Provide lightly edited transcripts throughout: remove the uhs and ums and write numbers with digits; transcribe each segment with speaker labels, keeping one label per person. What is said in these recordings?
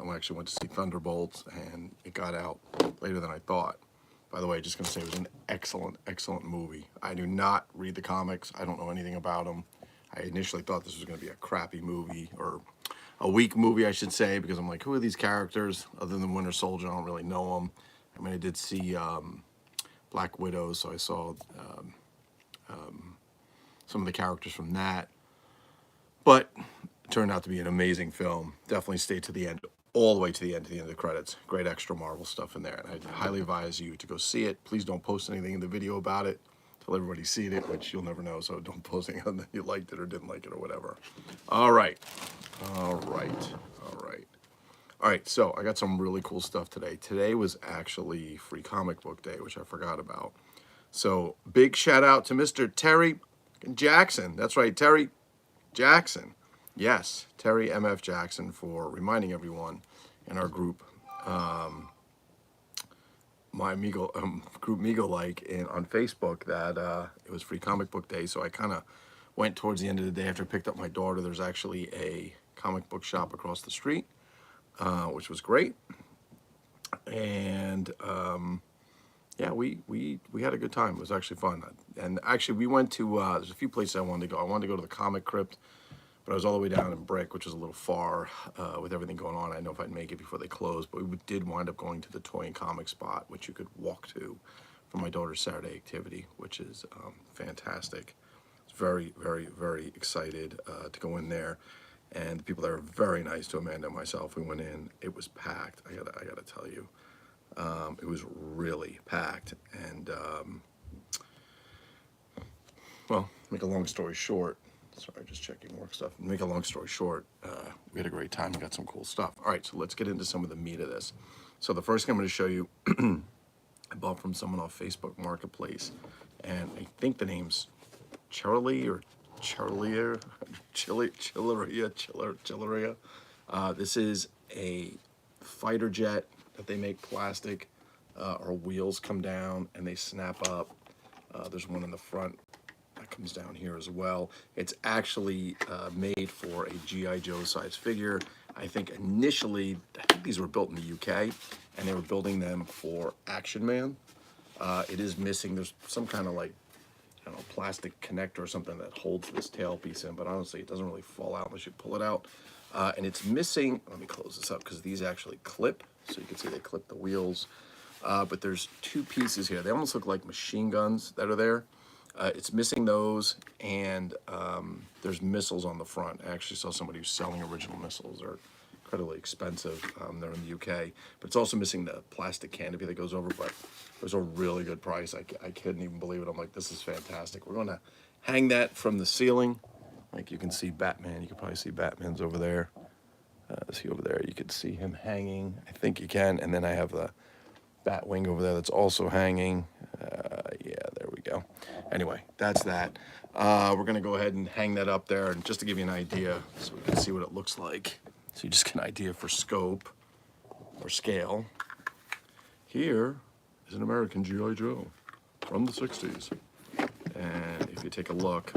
Speaker 1: I actually went to see Thunderbolts, and it got out later than I thought. By the way, just going to say it was an excellent, excellent movie. I do not read the comics. I don't know anything about them. I initially thought this was going to be a crappy movie, or a weak movie, I should say, because I'm like, who are these characters? Other than Winter Soldier, I don't really know them. I mean, I did see Black Widow, so I saw some of the characters from that. But it turned out to be an amazing film. Definitely stay to the end, all the way to the end of the credits. Great extra Marvel stuff in there. And I highly advise you to go see it. Please don't post anything in the video about it. Tell everybody seen it, which you'll never know, so don't post anything that you liked it or didn't like it or whatever. All right. All right. All right. All right, so I got some really cool stuff today. Today was actually Free Comic Book Day, which I forgot about. So big shout out to Mr. Terry Jackson. That's right, Terry Jackson. Yes, Terry MF Jackson, for reminding everyone in our group, group MegoLike on Facebook, that it was Free Comic Book Day. So I kind of went towards the end of the day after I picked up my daughter. There's actually a comic book shop across the street, which was great. And yeah, we had a good time. It was actually fun. And actually, we went to, there's a few places I wanted to go. I wanted to go to the Comic Crypt, but I was all the way down in Brick, which is a little far with everything going on. I didn't know if I'd make it before they closed, but we did wind up going to the Toy and Comic Spot, which you could walk to for my daughter's Saturday activity, which is fantastic. I was very, very, very excited to go in there. And the people there were very nice to Amanda and myself. We went in, it was packed, I gotta tell you. It was really packed, and well, make a long story short, sorry, just checking work stuff. Make a long story short, we had a great time and got some cool stuff. All right, so let's get into some of the meat of this. So the first thing I'm going to show you, I bought from someone off Facebook Marketplace, and I think the name's Charlie or Chilleria. This is a fighter jet that they make plastic. Our wheels come down and they snap up. There's one in the front that comes down here as well. It's actually made for a G.I. Joe size figure. I think initially, these were built in the UK, and they were building them for Action Man. It is missing, there's some kind of like, I don't know, plastic connector or something that holds this tail piece in, but honestly, it doesn't really fall out unless you pull it out. And it's missing, let me close this up, because these actually clip, so you can see they clip the wheels. But there's two pieces here. They almost look like machine guns that are there. It's missing those, and there's missiles on the front. I actually saw somebody who's selling original missiles. They're incredibly expensive. They're in the UK. But it's also missing the plastic canopy that goes over, but it was a really good price. I couldn't even believe it. I'm like, this is fantastic. We're going to hang that from the ceiling. Like you can see Batman. You can probably see Batman's over there. See over there, you can see him hanging. I think you can. And then I have the Batwing over there that's also hanging. Yeah, there we go. Anyway, that's that. We're going to go ahead and hang that up there, and just to give you an idea so we can see what it looks like. So you just get an idea for scope or scale. Here is an American G.I. Joe from the 60s. And if you take a look,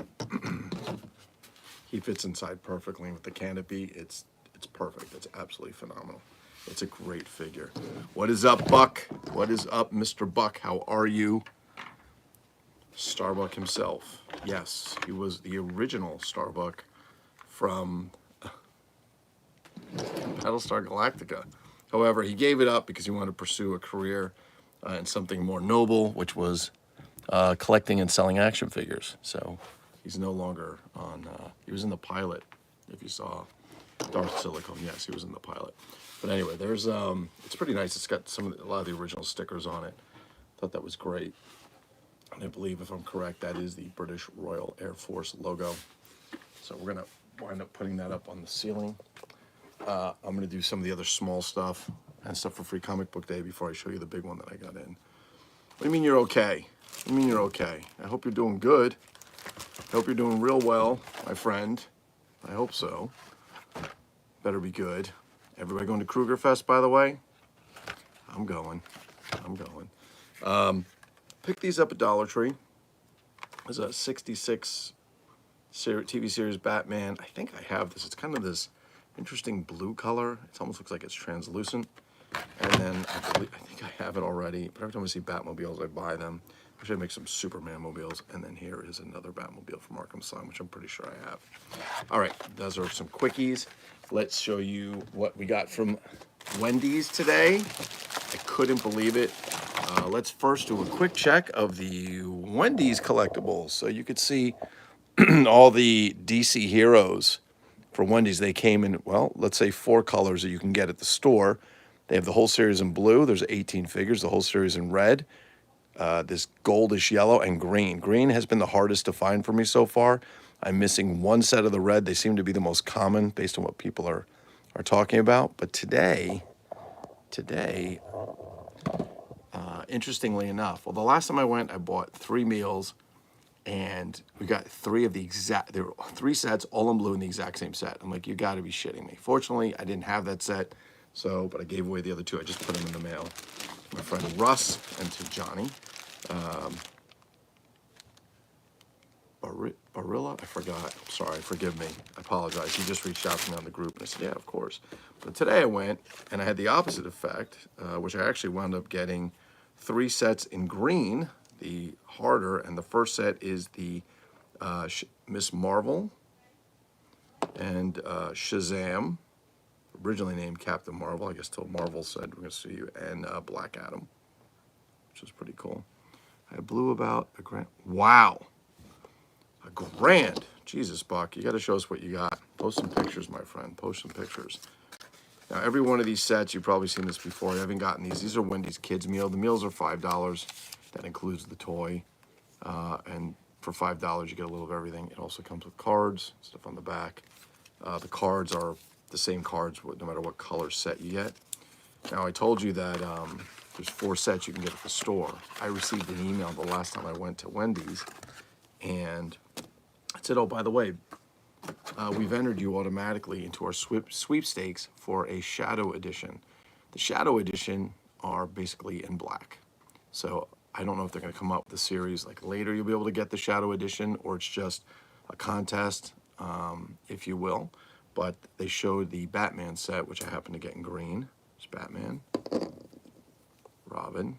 Speaker 1: he fits inside perfectly with the canopy. It's perfect. It's absolutely phenomenal. It's a great figure. What is up, Buck? What is up, Mr. Buck? How are you? Starbuck himself. Yes, he was the original Starbuck from Battlestar Galactica. However, he gave it up because he wanted to pursue a career in something more noble, which was collecting and selling action figures. So he's no longer on, he was in the pilot, if you saw Darth Silicone. Yes, he was in the pilot. But anyway, there's, it's pretty nice. It's got a lot of the original stickers on it. Thought that was great. And I believe, if I'm correct, that is the British Royal Air Force logo. So we're going to wind up putting that up on the ceiling. I'm going to do some of the other small stuff and stuff for Free Comic Book Day before I show you the big one that I got in. What do you mean you're okay? What do you mean you're okay? I hope you're doing good. I hope you're doing real well, my friend. I hope so. Better be good. Everybody going to Kruger Fest, by the way? I'm going. I'm going. Pick these up at Dollar Tree. There's a 66 TV series Batman. I think I have this. It's kind of this interesting blue color. It almost looks like it's translucent. And then I think I have it already, but every time I see Batmobiles, I buy them. I should make some Superman mobiles. And then here is another Batmobile from Arkham Asylum, which I'm pretty sure I have. All right, those are some quickies. Let's show you what we got from Wendy's today. I couldn't believe it. Let's first do a quick check of the Wendy's collectibles. So you could see all the DC heroes for Wendy's. They came in, well, let's say 4 colors that you can get at the store. They have the whole series in blue. There's 18 figures. The whole series in red, this goldish yellow, and green. Green has been the hardest to find for me so far. I'm missing 1 set of the red. They seem to be the most common based on what people are talking about. But today, interestingly enough, well, the last time I went, I bought 3 meals, and we got 3 of the exact, there were 3 sets, all in blue in the exact same set. I'm like, you gotta be shitting me. Fortunately, I didn't have that set, but I gave away the other 2. I just put them in the mail. My friend Russ and to Johnny. Barilla? I forgot. Sorry, forgive me. I apologize. He just reached out to me on the group, and I said, yeah, of course. But today I went, and I had the opposite effect, which I actually wound up getting 3 sets in green, the harder, and the first set is the Miss Marvel and Shazam, originally named Captain Marvel, I guess till Marvel said, we're going to see you, and Black Adam, which is pretty cool. I blew about a grand. Wow. A grand. Jesus, Buck, you got to show us what you got. Post some pictures, my friend. Post some pictures. Now, every one of these sets, you've probably seen this before. I haven't gotten these. These are Wendy's Kids Meal. The meals are $5. That includes the toy. And for $5, you get a little of everything. It also comes with cards, stuff on the back. The cards are the same cards no matter what color set you get. Now, I told you that there's 4 sets you can get at the store. I received an email the last time I went to Wendy's, and it said, oh, by the way, we've entered you automatically into our sweepstakes for a Shadow Edition. The Shadow Edition are basically in black. So I don't know if they're going to come up with a series like later you'll be able to get the Shadow Edition, or it's just a contest, if you will. But they showed the Batman set, which I happen to get in green. It's Batman, Robin,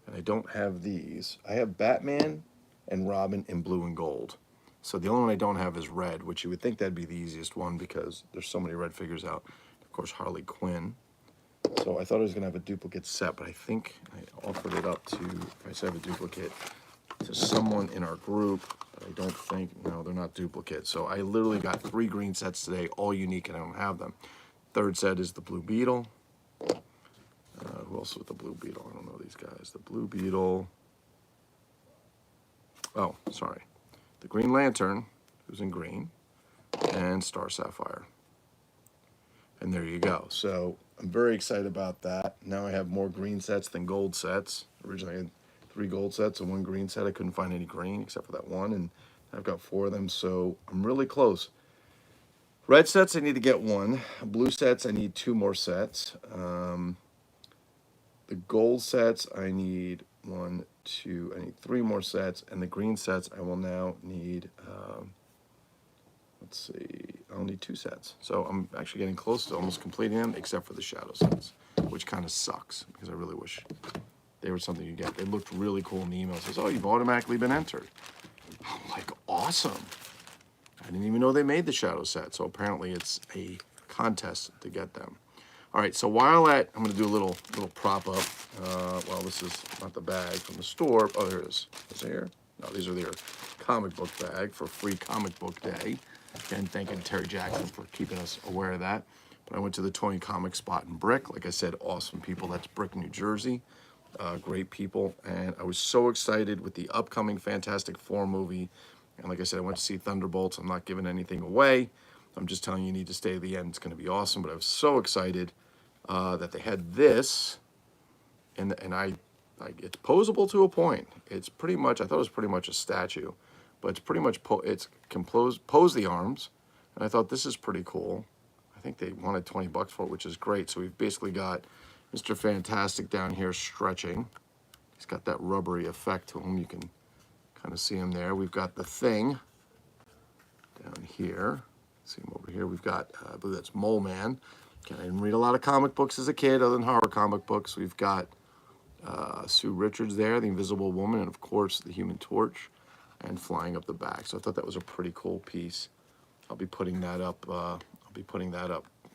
Speaker 1: and I don't have these. I have Batman and Robin in blue and gold. So the only one I don't have is red, which you would think that'd be the easiest one because there's so many red figures out. Of course, Harley Quinn. So I thought I was going to have a duplicate set, but I think I offered it up to, if I said have a duplicate, to someone in our group. But I don't think, no, they're not duplicates. So I literally got 3 green sets today, all unique, and I don't have them. Third set is the Blue Beetle. Who else with the Blue Beetle? I don't know these guys. The Blue Beetle. Oh, sorry. The Green Lantern, who's in green, and Star Sapphire. And there you go. So I'm very excited about that. Now I have more green sets than gold sets. Originally I had 3 gold sets and 1 green set. I couldn't find any green except for that one, and I've got 4 of them, so I'm really close. Red sets, I need to get 1. Blue sets, I need 2 more sets. The gold sets, I need 1, 2, I need 3 more sets. And the green sets, I will now need, let's see, I'll need 2 sets. So I'm actually getting close to almost completing them, except for the shadow sets, which kind of sucks because I really wish they were something you get. They looked really cool in the email. It says, oh, you've automatically been entered. I'm like, awesome. I didn't even know they made the shadow set. So apparently it's a contest to get them. All right, so while I'm going to do a little prop up. Well, this is not the bag from the store. Oh, there it is. Is it here? No, these are their comic book bag for Free Comic Book Day. Again, thanking Terry Jackson for keeping us aware of that. But I went to the Tony Comic spot in Brick. Like I said, awesome people. That's Brick, New Jersey. Great people. And I was so excited with the upcoming Fantastic Four movie. And like I said, I went to see Thunderbolts. I'm not giving anything away. I'm just telling you need to stay to the end. It's going to be awesome. But I was so excited that they had this. And it's posable to a point. It's pretty much, I thought it was pretty much a statue. But it's pretty much, it can pose the arms. And I thought this is pretty cool. I think they wanted 20 bucks for it, which is great. So we've basically got Mr. Fantastic down here stretching. He's got that rubbery effect to him. You can kind of see him there. We've got the Thing down here. See him over here. We've got, I believe that's Mole Man. Okay, I didn't read a lot of comic books as a kid other than horror comic books. We've got Sue Richards there, the Invisible Woman, and of course the Human Torch, and flying up the back. So I thought that was a pretty cool piece. I'll be putting that up.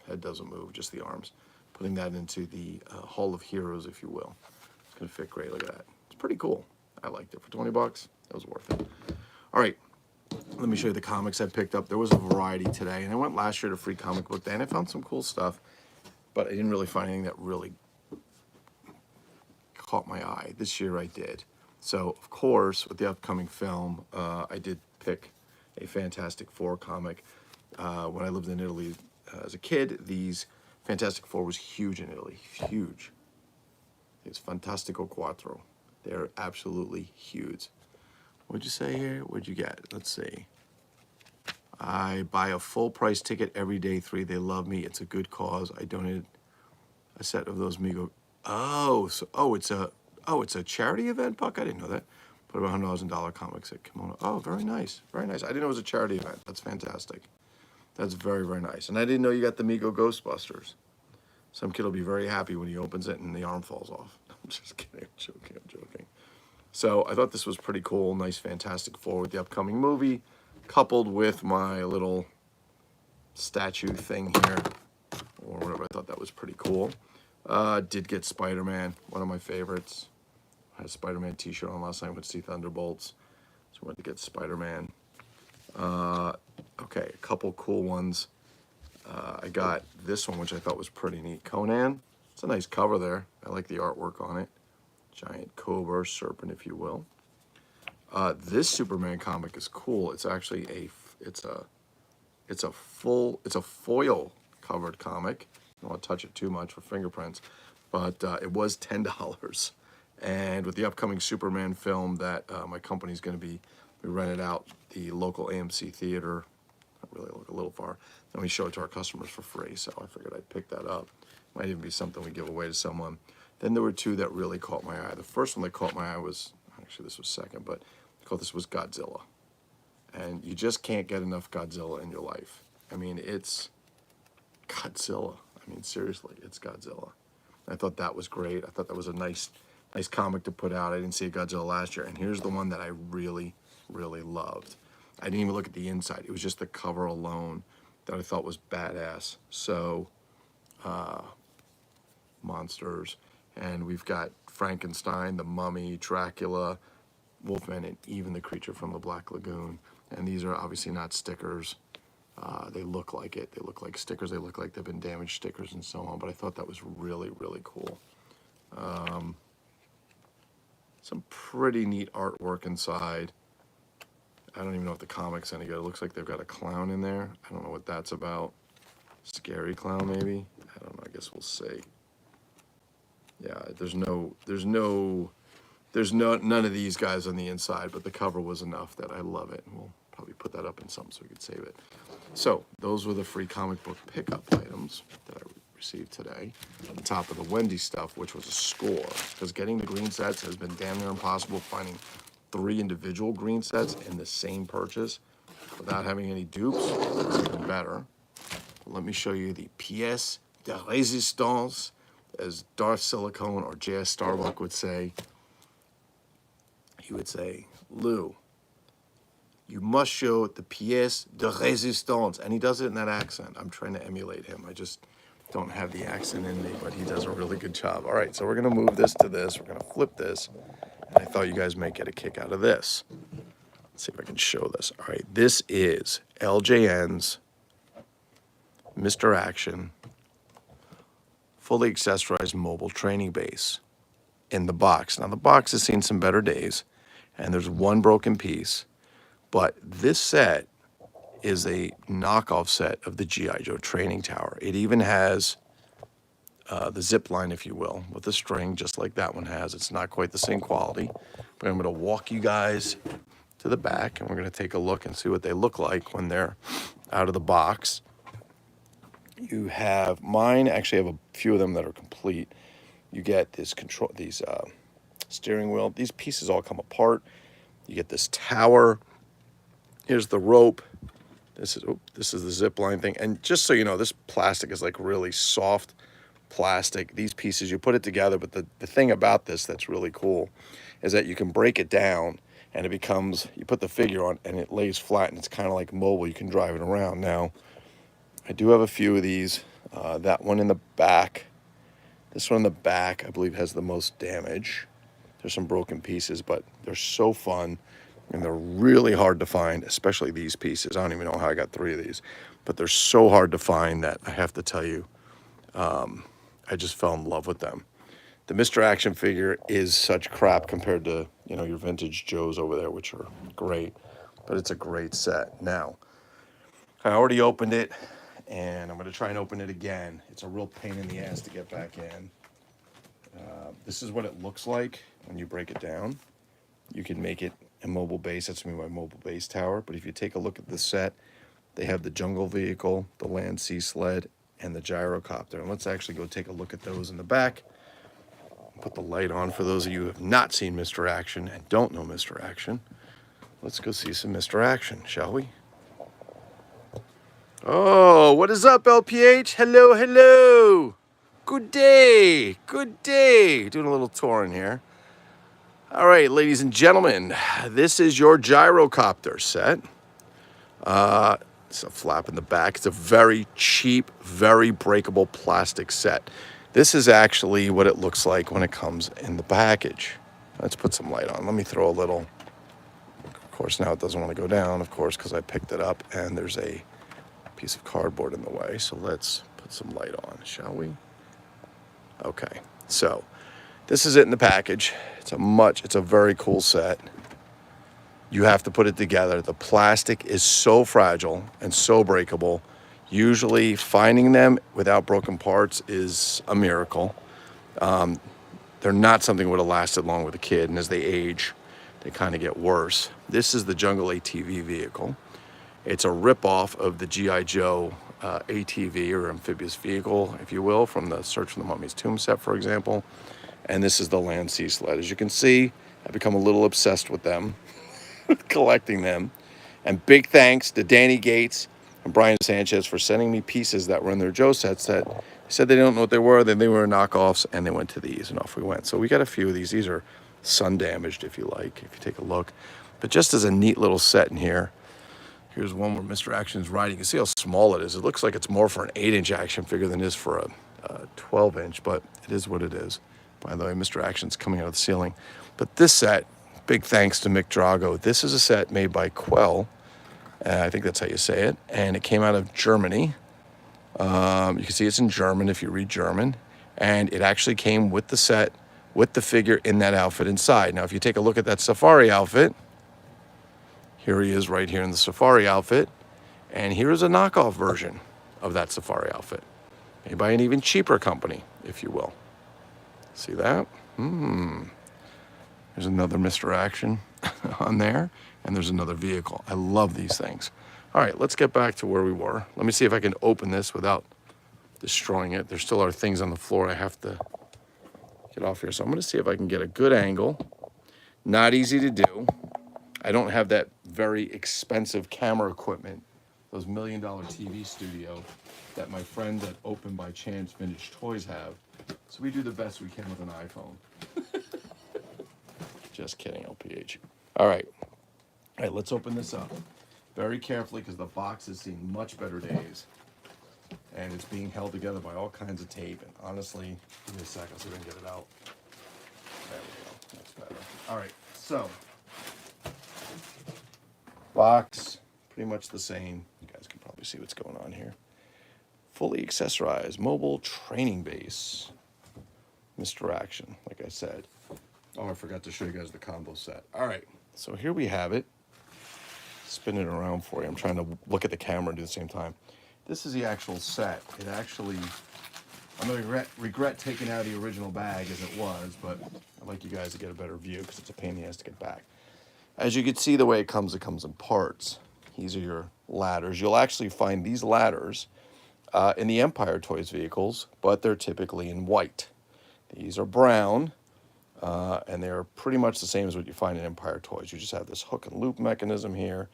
Speaker 1: Head doesn't move, just the arms. Putting that into the Hall of Heroes, if you will. It's gonna fit great. Look at that. It's pretty cool. I liked it for 20 bucks. That was worth it. All right. Let me show you the comics I picked up. There was a variety today, and I went last year to Free Comic Book Day, and I found some cool stuff, but I didn't really find anything that really caught my eye. This year I did. So, of course, with the upcoming film, I did pick a Fantastic Four comic. When I lived in Italy as a kid, these Fantastic Four was huge in Italy. Huge. It's Fantastico Quattro. They're absolutely huge. What'd you say here? What'd you get? Let's see. I buy a full price ticket every day. 3. They love me. It's a good cause. I donated a set of those Mego. It's a charity event, Buck. I didn't know that. Put about $100,000 comics at Kimono. Oh, very nice. Very nice. I didn't know it was a charity event. That's fantastic. That's very, very nice. And I didn't know you got the Mego Ghostbusters. Some kid will be very happy when he opens it and the arm falls off. I'm just kidding. I'm joking. So I thought this was pretty cool. Nice Fantastic Four with the upcoming movie, coupled with my little statue thing here, or whatever. I thought that was pretty cool. Did get Spider-Man, one of my favorites. I had a Spider-Man t-shirt on last night with see Thunderbolts. So I went to get Spider-Man. Okay, a couple cool ones. I got this one, which I thought was pretty neat. Conan. It's a nice cover there. I like the artwork on it. Giant cobra, serpent, if you will. This Superman comic is cool. It's actually it's a foil covered comic. I don't want to touch it too much for fingerprints, but it was $10. And with the upcoming Superman film that my company's going to be, we rented out the local AMC theater. Not really, a little far. Then we show it to our customers for free. So I figured I'd pick that up. Might even be something we give away to someone. Then there were two that really caught my eye. The first one that caught my eye was, actually this was second, but I thought this was Godzilla. And you just can't get enough Godzilla in your life. I mean, it's Godzilla. I mean, seriously, it's Godzilla. I thought that was great. I thought that was a nice comic to put out. I didn't see a Godzilla last year. And here's the one that I really, really loved. I didn't even look at the inside. It was just the cover alone that I thought was badass. So, monsters. And we've got Frankenstein, the Mummy, Dracula, Wolfman, and even the creature from the Black Lagoon. And these are obviously not stickers. They look like it. They look like stickers. They look like they've been damaged stickers and so on. But I thought that was really, really cool. Some pretty neat artwork inside. I don't even know if the comic's any good. It looks like they've got a clown in there. I don't know what that's about. Scary clown, maybe? I don't know. I guess we'll see. Yeah, none of these guys on the inside, but the cover was enough that I love it. And we'll probably put that up in something so we could save it. So those were the free comic book pickup items that I received today. On the top of the Wendy stuff, which was a score, because getting the green sets has been damn near impossible. Finding 3 individual green sets in the same purchase without having any dupes is even better. Let me show you the pièce de résistance, as Darth Silicone or J.S. Starbuck would say. He would say, Lou, you must show the pièce de résistance. And he does it in that accent. I'm trying to emulate him. I just don't have the accent in me, but he does a really good job. All right, so we're going to move this to this. We're going to flip this. And I thought you guys might get a kick out of this. Let's see if I can show this. All right, this is LJN's Mr. Action fully accessorized mobile training base in the box. Now, the box has seen some better days, and there's one broken piece, but this set is a knockoff set of the G.I. Joe training tower. It even has the zip line, if you will, with a string, just like that one has. It's not quite the same quality, but I'm going to walk you guys to the back, and we're going to take a look and see what they look like when they're out of the box. You have mine. Actually, I have a few of them that are complete. You get this control, these steering wheel. These pieces all come apart. You get this tower. Here's the rope. This is the zip line thing. And just so you know, this plastic is like really soft plastic. These pieces, you put it together, but the thing about this that's really cool is that you can break it down and it becomes, you put the figure on and it lays flat and it's kind of like mobile. You can drive it around. Now, I do have a few of these. That one in the back, this one in the back, I believe has the most damage. There's some broken pieces, but they're so fun and they're really hard to find, especially these pieces. I don't even know how I got 3 of these, but they're so hard to find that I have to tell you, I just fell in love with them. The Mr. Action figure is such crap compared to, you know, your vintage Joes over there, which are great, but it's a great set. Now, I already opened it, and I'm going to try and open it again. It's a real pain in the ass to get back in. This is what it looks like when you break it down. You can make it a mobile base. That's me, my mobile base tower. But if you take a look at the set, they have the jungle vehicle, the land sea sled, and the gyrocopter. And let's actually go take a look at those in the back. Put the light on for those of you who have not seen Mr. Action and don't know Mr. Action. Let's go see some Mr. Action, shall we? Oh, what is up, LPH? Hello, hello. Good day, good day. Doing a little tour in here. All right, ladies and gentlemen, this is your gyrocopter set. It's a flap in the back. It's a very cheap, very breakable plastic set. This is actually what it looks like when it comes in the package. Let's put some light on. Let me throw a little. Of course, now it doesn't want to go down, of course, because I picked it up and there's a piece of cardboard in the way. So let's put some light on, shall we? Okay, so this is it in the package. It's a very cool set. You have to put it together. The plastic is so fragile and so breakable. Usually finding them without broken parts is a miracle. They're not something that would have lasted long with a kid, and as they age, they kind of get worse. This is the Jungle ATV vehicle. It's a ripoff of the G.I. Joe ATV, or amphibious vehicle, if you will, from the Search for the Mummy's Tomb set, for example. And this is the land sea sled. As you can see, I've become a little obsessed with them, collecting them. And big thanks to Danny Gates and Brian Sanchez for sending me pieces that were in their Joe sets that said they don't know what they were, then they were knockoffs, and they went to these, and off we went. So we got a few of these. These are sun damaged, if you like, if you take a look. But just as a neat little set in here, here's one where Mr. Action's riding. You can see how small it is. It looks like it's more for an 8-inch action figure than it is for a 12-inch, but it is what it is. By the way, Mr. Action's coming out of the ceiling. But this set, big thanks to Mick Drago. This is a set made by Quell. I think that's how you say it. And it came out of Germany. You can see it's in German if you read German. And it actually came with the set, with the figure in that outfit inside. Now, if you take a look at that safari outfit, here he is right here in the safari outfit. And here is a knockoff version of that safari outfit, made by an even cheaper company, if you will. See that? There's another Mr. Action on there, and there's another vehicle. I love these things. All right, let's get back to where we were. Let me see if I can open this without destroying it. There still are things on the floor I have to get off here. So I'm going to see if I can get a good angle. Not easy to do. I don't have that very expensive camera equipment, those $1 million TV studio that my friends at Open by Chance Vintage Toys have. So we do the best we can with an iPhone. Just kidding, LPH. All right, let's open this up very carefully because the box has seen much better days. And it's being held together by all kinds of tape. And honestly, give me a second so we can get it out. There we go, that's better. All right, so box, pretty much the same. You guys can probably see what's going on here. Fully accessorized mobile training base. Mr. Action, like I said. Oh, I forgot to show you guys the combo set. All right, so here we have it. Spin it around for you. I'm trying to look at the camera and do the same time. This is the actual set. It actually, I'm going to regret taking out the original bag as it was, but I'd like you guys to get a better view because it's a pain in the ass to get back. As you can see the way it comes in parts. These are your ladders. You'll actually find these ladders in the Empire Toys vehicles, but they're typically in white. These are brown, and they're pretty much the same as what you find in Empire Toys. You just have this hook and loop mechanism here,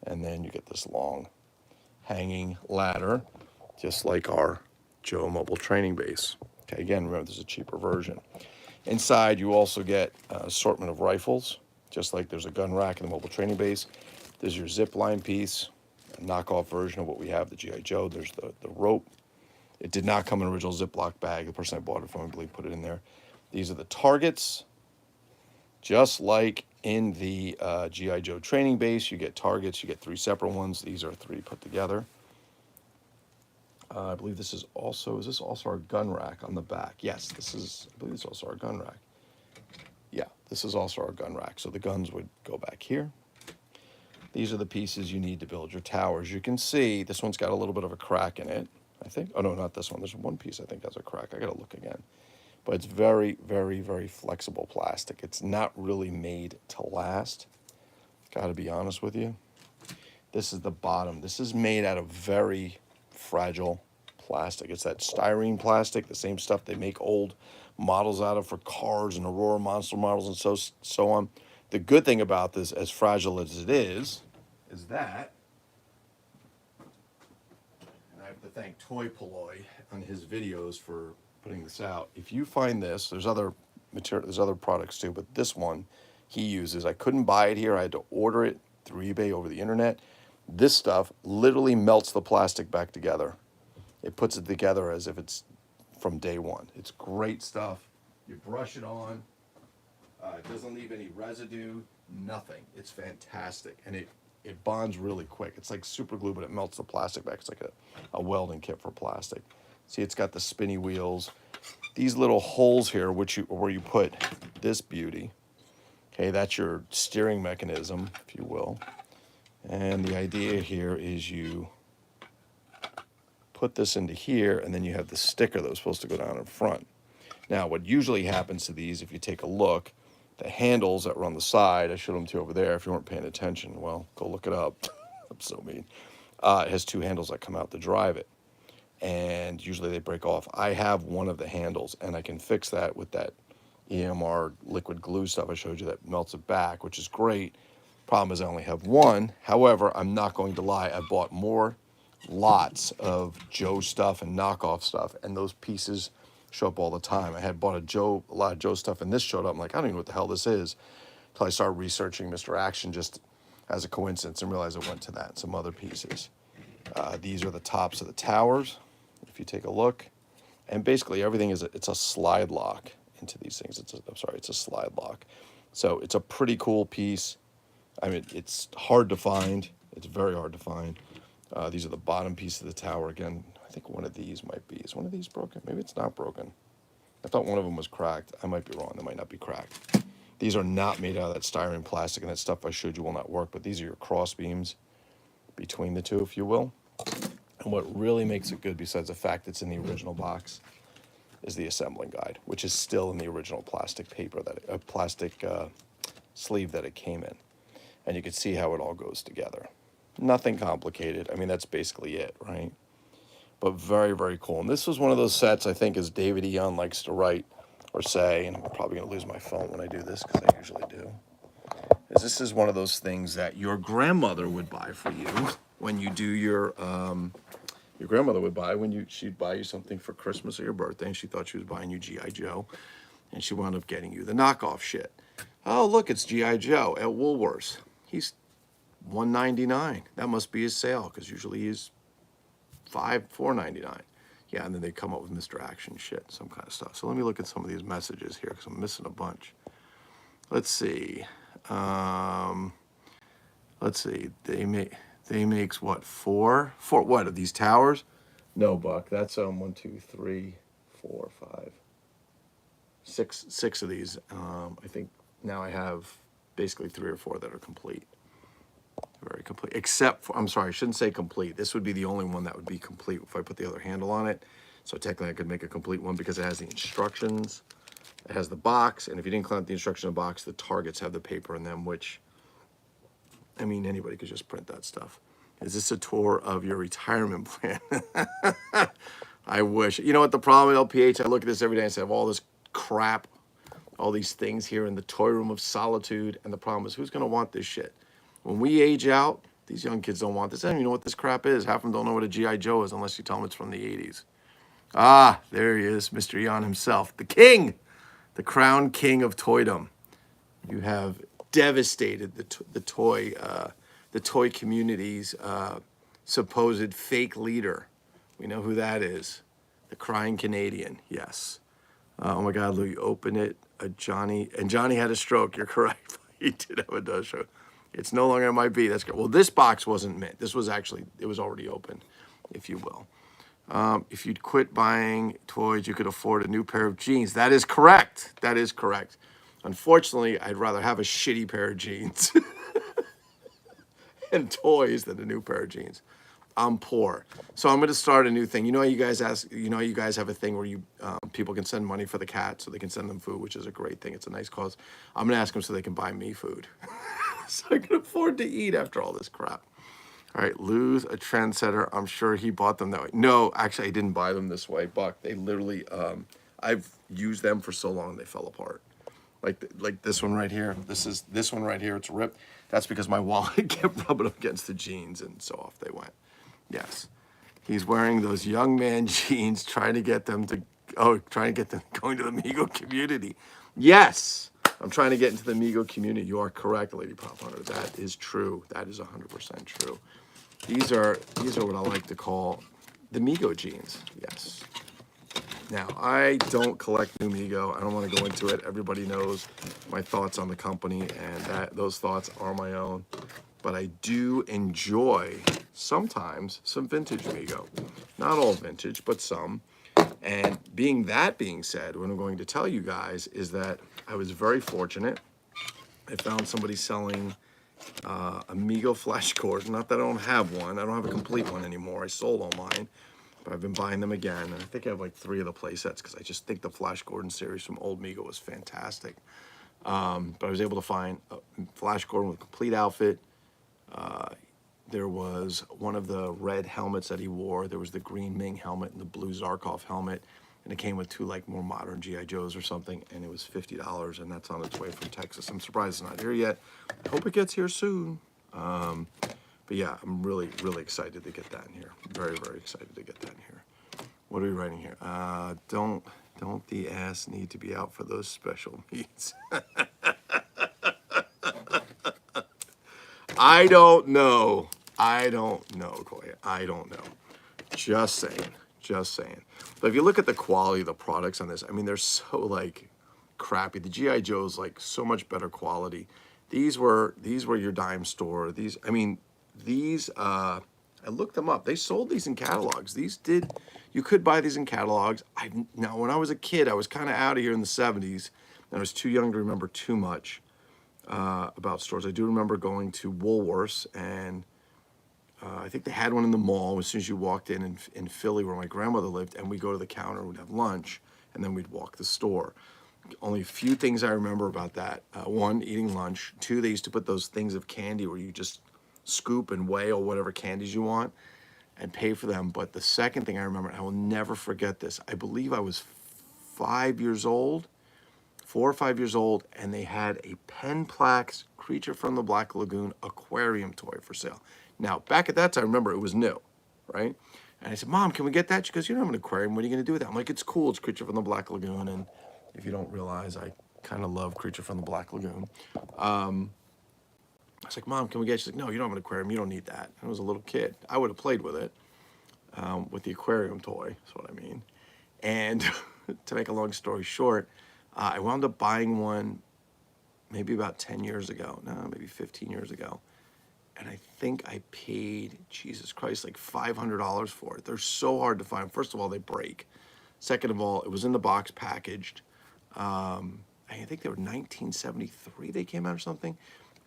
Speaker 1: and then you get this long hanging ladder, just like our Joe mobile training base. Okay, again, remember there's a cheaper version. Inside, you also get an assortment of rifles, just like there's a gun rack in the mobile training base. There's your zip line piece, a knockoff version of what we have, the G.I. Joe. There's the rope. It did not come in an original Ziploc bag. The person I bought it from, I believe, put it in there. These are the targets. Just like in the G.I. Joe training base, you get targets. You get 3 separate ones. These are 3 put together. I believe this is this also our gun rack on the back? Yes, I believe this is also our gun rack. Yeah, this is also our gun rack. So the guns would go back here. These are the pieces you need to build your towers. You can see this one's got a little bit of a crack in it, I think. Oh, no, not this one. There's one piece I think has a crack. I got to look again. But it's very, very, very flexible plastic. It's not really made to last. Got to be honest with you. This is the bottom. This is made out of very fragile plastic. It's that styrene plastic, the same stuff they make old models out of for cars and Aurora Monster models and so on. The good thing about this, as fragile as it is that, and I have to thank Toy Polloy on his videos for putting this out. If you find this, there's other material, there's other products too, but this one he uses, I couldn't buy it here. I had to order it through eBay over the internet. This stuff literally melts the plastic back together. It puts it together as if it's from day one. It's great stuff. You brush it on. It doesn't leave any residue, nothing. It's fantastic. And it bonds really quick. It's like super glue, but it melts the plastic back. It's like a welding kit for plastic. See, it's got the spinny wheels. These little holes here, where you put this beauty. Okay, that's your steering mechanism, if you will. And the idea here is you put this into here, and then you have the sticker that was supposed to go down in front. Now, what usually happens to these, if you take a look, the handles that were on the side, I showed them to you over there. If you weren't paying attention, well, go look it up. I'm so mean. It has 2 handles that come out to drive it. And usually they break off. I have one of the handles, and I can fix that with that EMR liquid glue stuff I showed you that melts it back, which is great. Problem is I only have one. However, I'm not going to lie. I bought more lots of Joe stuff and knockoff stuff, and those pieces show up all the time. I had bought a lot of Joe stuff, and this showed up. I'm like, I don't even know what the hell this is. Until I started researching Mr. Action just as a coincidence and realized it went to that and some other pieces. These are the tops of the towers, if you take a look. And basically everything it's a slide lock into these things. It's a slide lock. So it's a pretty cool piece. I mean, it's hard to find. It's very hard to find. These are the bottom piece of the tower. Again, I think one of these might be. Is one of these broken? Maybe it's not broken. I thought one of them was cracked. I might be wrong. They might not be cracked. These are not made out of that styrene plastic, and that stuff I showed you will not work, but these are your cross beams between the two, if you will. And what really makes it good, besides the fact it's in the original box, is the assembling guide, which is still in the original plastic paper, plastic sleeve that it came in. And you can see how it all goes together. Nothing complicated. I mean, that's basically it, right? But very, very cool. And this was one of those sets, I think, as David Eon likes to write or say, and I'm probably going to lose my phone when I do this, because I usually do, is this is one of those things that your grandmother would buy for you when you do your grandmother would buy she'd buy you something for Christmas or your birthday, and she thought she was buying you G.I. Joe, and she wound up getting you the knockoff shit. Oh, look, it's G.I. Joe at Woolworths. He's $1.99. That must be his sale, because usually he's $4.99. Yeah, and then they come up with Mr. Action shit, some kind of stuff. So let me look at some of these messages here, because I'm missing a bunch. Let's see. They makes what, four what, of these towers? No, Buck. That's 1, 2, 3, 4, 5, 6 of these. I think now I have basically 3 or 4 that are complete. Very complete. Except for, I'm sorry, I shouldn't say complete. This would be the only one that would be complete if I put the other handle on it. So technically I could make a complete one because it has the instructions. It has the box, and if you didn't clean out the instruction box, the targets have the paper in them, which, I mean, anybody could just print that stuff. Is this a tour of your retirement plan? I wish. You know what the problem with LPH, I look at this every day and say, I have all this crap, all these things here in the toy room of solitude, and the problem is, who's going to want this shit? When we age out, These young kids don't want this. They don't even know what this crap is. Half of them don't know what a G.I. Joe is unless you tell them it's from the 80s. Ah, there he is, Mr. Eon himself, the king, the crown king of toydom. You have devastated the toy community's supposed fake leader. We know who that is, the crying Canadian. Yes. Oh my God, Lou, you open it. Johnny had a stroke. You're correct. He did have a dust stroke. It's no longer MIB. That's good. Well, this box wasn't mint. This was actually, it was already open, if you will. If you'd quit buying toys, you could afford a new pair of jeans. That is correct. That is correct. Unfortunately, I'd rather have a shitty pair of jeans and toys than a new pair of jeans. I'm poor. So I'm going to start a new thing. You know how you guys ask, you know how you guys have a thing where you people can send money for the cat so they can send them food, which is a great thing. It's a nice cause. I'm going to ask them so they can buy me food. So I can afford to eat after all this crap. All right, Lou's a trendsetter. I'm sure he bought them that way. No, actually, I didn't buy them this way, Buck. They literally, I've used them for so long they fell apart. Like this one right here. This one right here. It's ripped. That's because my wallet kept rubbing up against the jeans, and so off they went. Yes, he's wearing those young man jeans, trying to get them going to the Mego community. Yes, I'm trying to get into the Mego community. You are correct, Lady Pop Hunter. That is true. That is 100% true. These are what I like to call the Mego jeans. Yes. Now, I don't collect new Mego. I don't want to go into it. Everybody knows my thoughts on the company, and those thoughts are my own. But I do enjoy sometimes some vintage Mego. Not all vintage, but some. And being said, what I'm going to tell you guys is that I was very fortunate. I found somebody selling a Mego Flash Gordon. Not that I don't have one. I don't have a complete one anymore. I sold all mine. But I've been buying them again. And I think I have like 3 of the play sets because I just think the Flash Gordon series from old Mego was fantastic. But I was able to find a Flash Gordon with a complete outfit. There was one of the red helmets that he wore. There was the green Ming helmet and the blue Zarkov helmet. And it came with 2 like more modern G.I. Joes or something. And it was $50, and that's on its way from Texas. I'm surprised it's not here yet. I hope it gets here soon. But yeah, I'm really, really excited to get that in here. Very, very excited to get that in here. What are we writing here? Don't the ass need to be out for those special meets? I don't know. Koya. I don't know. Just saying. But if you look at the quality of the products on this, I mean, they're so like crappy. The G.I. Joe's like so much better quality. These were your dime store. I looked them up. They sold these in catalogs. You could buy these in catalogs. Now, when I was a kid, I was kind of out of here in the 70s, and I was too young to remember too much about stores. I do remember going to Woolworths, and I think they had one in the mall as soon as you walked in Philly, where my grandmother lived, and we'd go to the counter, we'd have lunch, and then we'd walk the store. Only a few things I remember about that. 1, eating lunch. 2, they used to put those things of candy where you just scoop and weigh or whatever candies you want and pay for them. But the second thing I remember, and I will never forget this, I believe I was 5 years old, 4 or 5 years old, and they had a Penplax Creature from the Black Lagoon aquarium toy for sale. Now, back at that time, remember, it was new, right? And I said, Mom, can we get that? She goes, you don't have an aquarium. What are you going to do with that? I'm like, it's cool. It's Creature from the Black Lagoon. And if you don't realize, I kind of love Creature from the Black Lagoon. I was like, Mom, can we get it? She's like, no, you don't have an aquarium. You don't need that. And I was a little kid. I would have played with it, with the aquarium toy. That's what I mean. And to make a long story short, I wound up buying one maybe about 10 years ago. No, maybe 15 years ago. And I think I paid, Jesus Christ, like $500 for it. They're so hard to find. First of all, they break. Second of all, it was in the box packaged. I think they were 1973 they came out or something.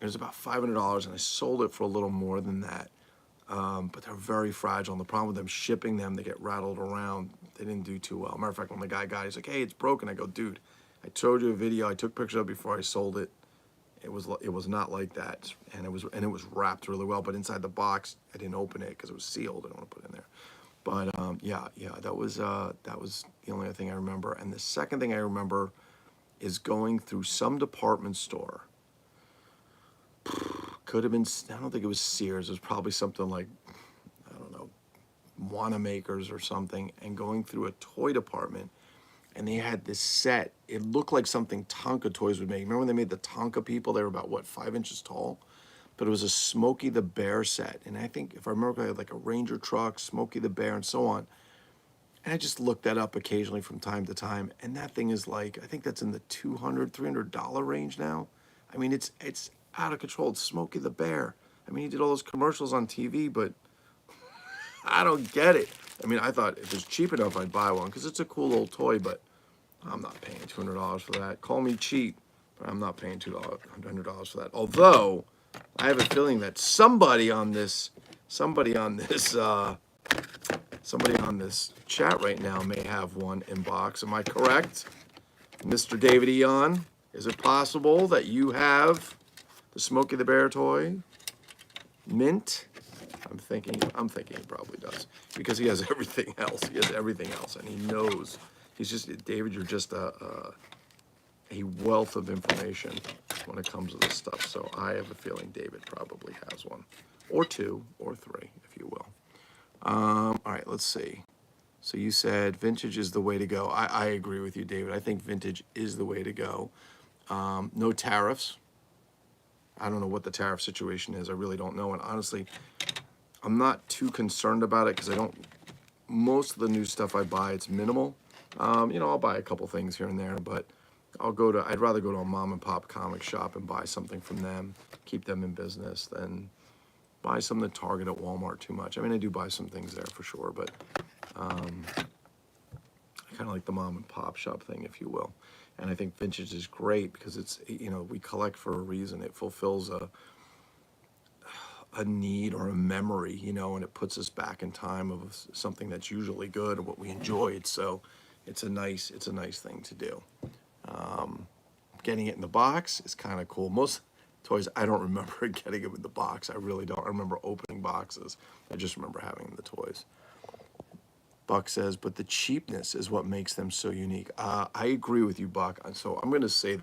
Speaker 1: It was about $500, and I sold it for a little more than that. But they're very fragile. And the problem with them shipping them, they get rattled around. They didn't do too well. Matter of fact, when the guy got it, he's like, hey, it's broken. I go, dude, I showed you a video. I took pictures of it before I sold it. It was not like that, and it was wrapped really well. But inside the box, I didn't open it because it was sealed. I don't want to put it in there. But yeah, that was the only other thing I remember. And the second thing I remember is going through some department store. could have been, I don't think it was Sears. It was probably something like, I don't know, Wanamaker's or something, and going through a toy department, and they had this set. It looked like something Tonka Toys would make. Remember when they made the Tonka people? They were about, what, 5 inches tall? But it was a Smokey the Bear set. And I think, if I remember, I had like a Ranger truck, Smokey the Bear, and so on. And I just looked that up occasionally from time to time. And that thing is like, I think that's in the $200, $300 range now. I mean, it's out of control. It's Smokey the Bear. I mean, he did all those commercials on TV, but I don't get it. I mean, I thought if it's cheap enough, I'd buy one because it's a cool little toy, but I'm not paying $200 for that. Call me cheap, but I'm not paying $200 for that. Although, I have a feeling that somebody on this chat right now may have one in box. Am I correct, Mr. David Eon? Is it possible that you have the Smokey the Bear toy? Mint? I'm thinking he probably does because he has everything else. He has everything else, and he knows. He's just, David, you're just a wealth of information when it comes to this stuff. So I have a feeling David probably has one, or two, or three, if you will. All right, let's see. So you said vintage is the way to go. I agree with you, David. I think vintage is the way to go. No tariffs. I don't know what the tariff situation is. I really don't know. And honestly, I'm not too concerned about it because most of the new stuff I buy, it's minimal. I'll buy a couple things here and there, but I'd rather go to a mom and pop comic shop and buy something from them, keep them in business, than buy something at Target at Walmart too much. I mean, I do buy some things there for sure, but I kind of like the mom and pop shop thing, if you will. And I think vintage is great because it's, we collect for a reason. It fulfills a need or a memory, and it puts us back in time of something that's usually good or what we enjoyed. So it's a nice thing to do. Getting it in the box is kind of cool. Most toys, I don't remember getting them in the box. I really don't. I remember opening boxes. I just remember having the toys. Buck says, but the cheapness is what makes them so unique. I agree with you, Buck. So I'm going to say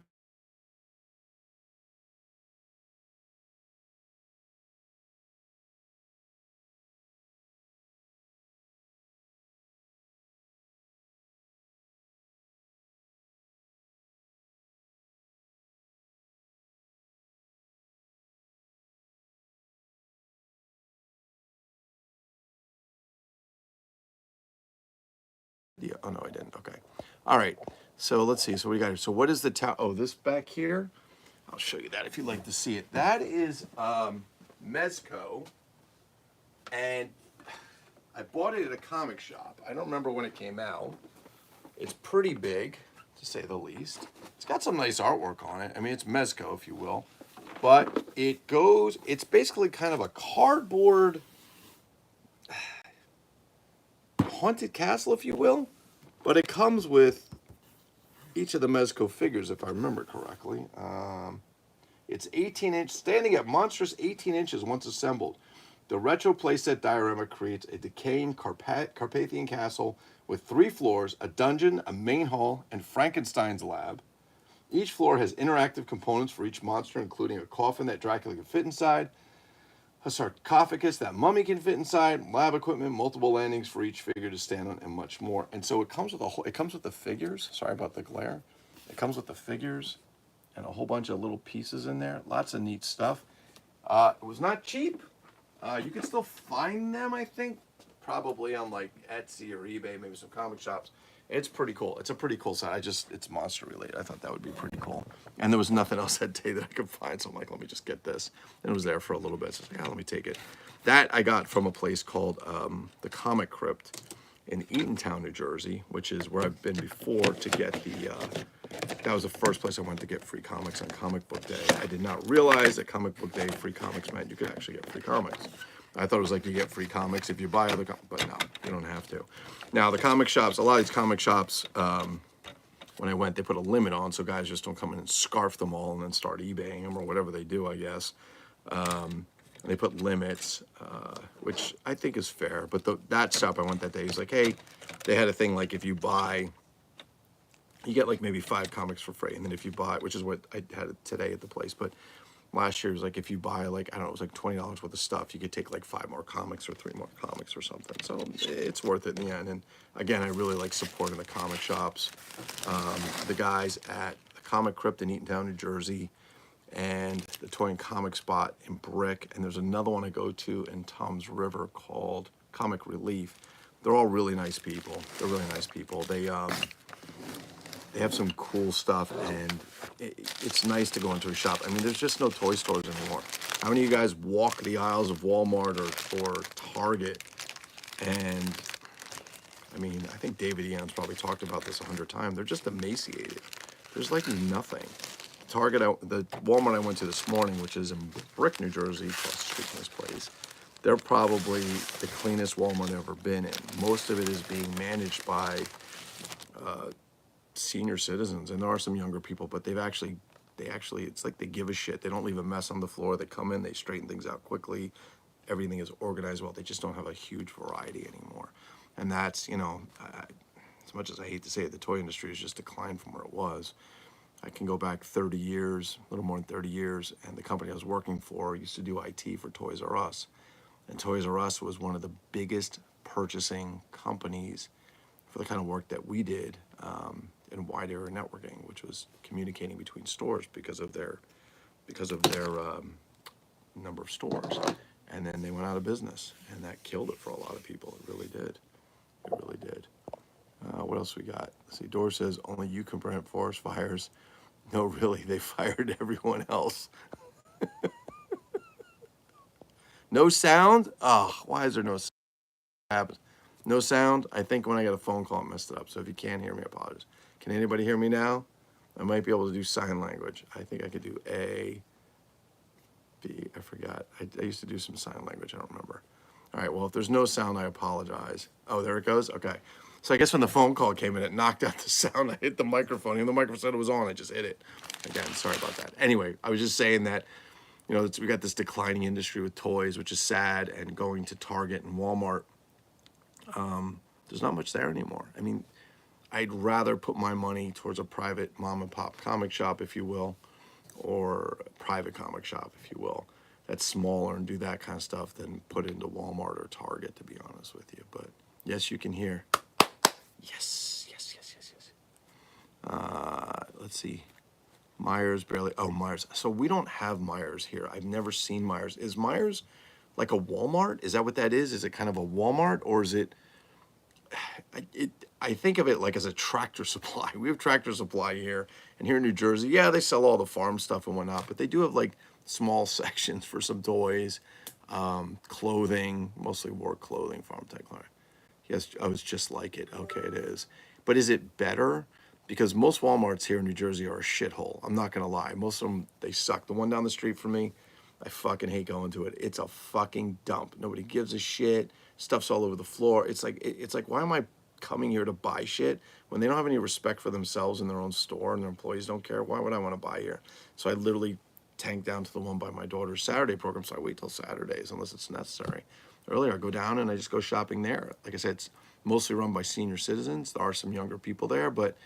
Speaker 1: yeah. Oh, no, I didn't. Okay. All right. So let's see. So what do you got here? So what is the this back here? I'll show you that if you'd like to see it. That is Mezco. And I bought it at a comic shop. I don't remember when it came out. It's pretty big, to say the least. It's got some nice artwork on it. I mean, it's Mezco, if you will. But it's basically kind of a cardboard haunted castle, if you will. But it comes with each of the Mezco figures, if I remember correctly. It's 18-inch, standing at monstrous 18 inches once assembled. The retro playset diorama creates a decaying Carpathian castle with 3 floors, a dungeon, a main hall, and Frankenstein's lab. Each floor has interactive components for each monster, including a coffin that Dracula can fit inside, a sarcophagus that mummy can fit inside, lab equipment, multiple landings for each figure to stand on, and much more. And so it comes with the figures. Sorry about the glare. It comes with the figures and a whole bunch of little pieces in there. Lots of neat stuff. It was not cheap. You can still find them, I think, probably on like Etsy or eBay, maybe some comic shops. It's pretty cool. It's a pretty cool set. It's monster related. I thought that would be pretty cool. And there was nothing else that day that I could find, so I'm like, let me just get this. And it was there for a little bit, so I was like, let me take it. That I got from a place called the Comic Crypt in Eatontown, New Jersey, which is where I've been before to get that was the first place I went to get free comics on Comic Book Day. I did not realize that Comic Book Day free comics meant you could actually get free comics. I thought it was like you get free comics if you buy other comics, but no, you don't have to. Now, the comic shops, a lot of these comic shops, when I went, they put a limit on, so guys just don't come in and scarf them all and then start eBaying them or whatever they do, I guess. They put limits, which I think is fair. But that shop I went that day was like, hey, they had a thing like if you buy, you get like maybe 5 comics for free. And then if you buy, which is what I had today at the place, but Last year was like, if you buy like, I don't know, it was like $20 worth of stuff, you could take like 5 more comics or 3 more comics or something. So it's worth it in the end. And again, I really like supporting the comic shops. The guys at the Comic Crypt in Eatontown, New Jersey, and the Toy and Comic Spot in Brick. And there's another one I go to in Tom's River called Comic Relief. They're all really nice people. They're really nice people. They have some cool stuff, and it's nice to go into a shop. I mean, there's just no toy stores anymore. How many of you guys walk the aisles of Walmart or Target? And I mean, I think David Eon's probably talked about this 100 times. They're just emaciated. There's like nothing. Target, the Walmart I went to this morning, which is in Brick, New Jersey, across the street from this place, they're probably the cleanest Walmart I've ever been in. Most of it is being managed by senior citizens, and there are some younger people, but they actually, it's like they give a shit. They don't leave a mess on the floor. They come in, they straighten things out quickly. Everything is organized well. They just don't have a huge variety anymore. And that's, you know, as much as I hate to say it, the toy industry has just declined from where it was. I can go back 30 years, a little more than 30 years, and the company I was working for used to do IT for Toys R Us. And Toys R Us was one of the biggest purchasing companies for the kind of work that we did in wide area networking, which was communicating between stores because of their number of stores. And then they went out of business, and that killed it for a lot of people. It really did. It really did. What else we got? Let's see. Doris says only you can prevent forest fires. No, really, they fired everyone else. No sound? Oh, why is there no sound? No sound? I think when I got a phone call, it messed it up. So if you can't hear me, I apologize. Can anybody hear me now? I might be able to do sign language. I think I could do A, B. I forgot. I used to do some sign language. I don't remember. All right, well, if there's no sound, I apologize. Oh, there it goes? Okay. So I guess when the phone call came in, it knocked out the sound. I hit the microphone. Even the microphone said it was on, I just hit it. Again, sorry about that. Anyway, I was just saying that, you know, we got this declining industry with toys, which is sad, and going to Target and Walmart, there's not much there anymore. I mean, I'd rather put my money towards a private mom and pop comic shop, if you will, or a private comic shop, if you will, that's smaller and do that kind of stuff than put into Walmart or Target, to be honest with you. But yes, you can hear. Yes, yes, yes, yes, yes. Let's see. Myers barely. Oh, Myers. So we don't have Myers here. I've never seen Myers. Is Myers like a Walmart? Is that what that is? Is it kind of a Walmart, or is it? I think of it like as a Tractor Supply. We have Tractor Supply here, and here in New Jersey, yeah, they sell all the farm stuff and whatnot, but they do have like small sections for some toys, clothing, mostly work clothing, farm type clothing. Yes, I was just like it. Okay, it is. But is it better? Because most Walmarts here in New Jersey are a shithole. I'm not gonna lie. Most of them, they suck. The one down the street from me, I fucking hate going to it. It's a fucking dump. Nobody gives a shit. Stuff's all over the floor. It's like, why am I coming here to buy shit when they don't have any respect for themselves in their own store and their employees don't care? Why would I want to buy here? So I literally tank down to the one by my daughter's Saturday program. So I wait till Saturdays unless it's necessary. Earlier, I go down and I just go shopping there. Like I said, it's mostly run by senior citizens. There are some younger people there, but